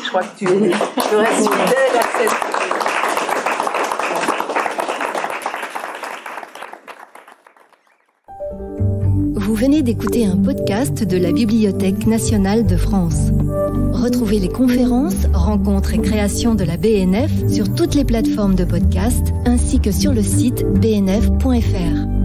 crois que tu restes fidèle à cette... Vous venez d'écouter un podcast de la Bibliothèque nationale de France. Retrouvez les conférences, rencontres et créations de la BNF sur toutes les plateformes de podcast ainsi que sur le site bnf.fr.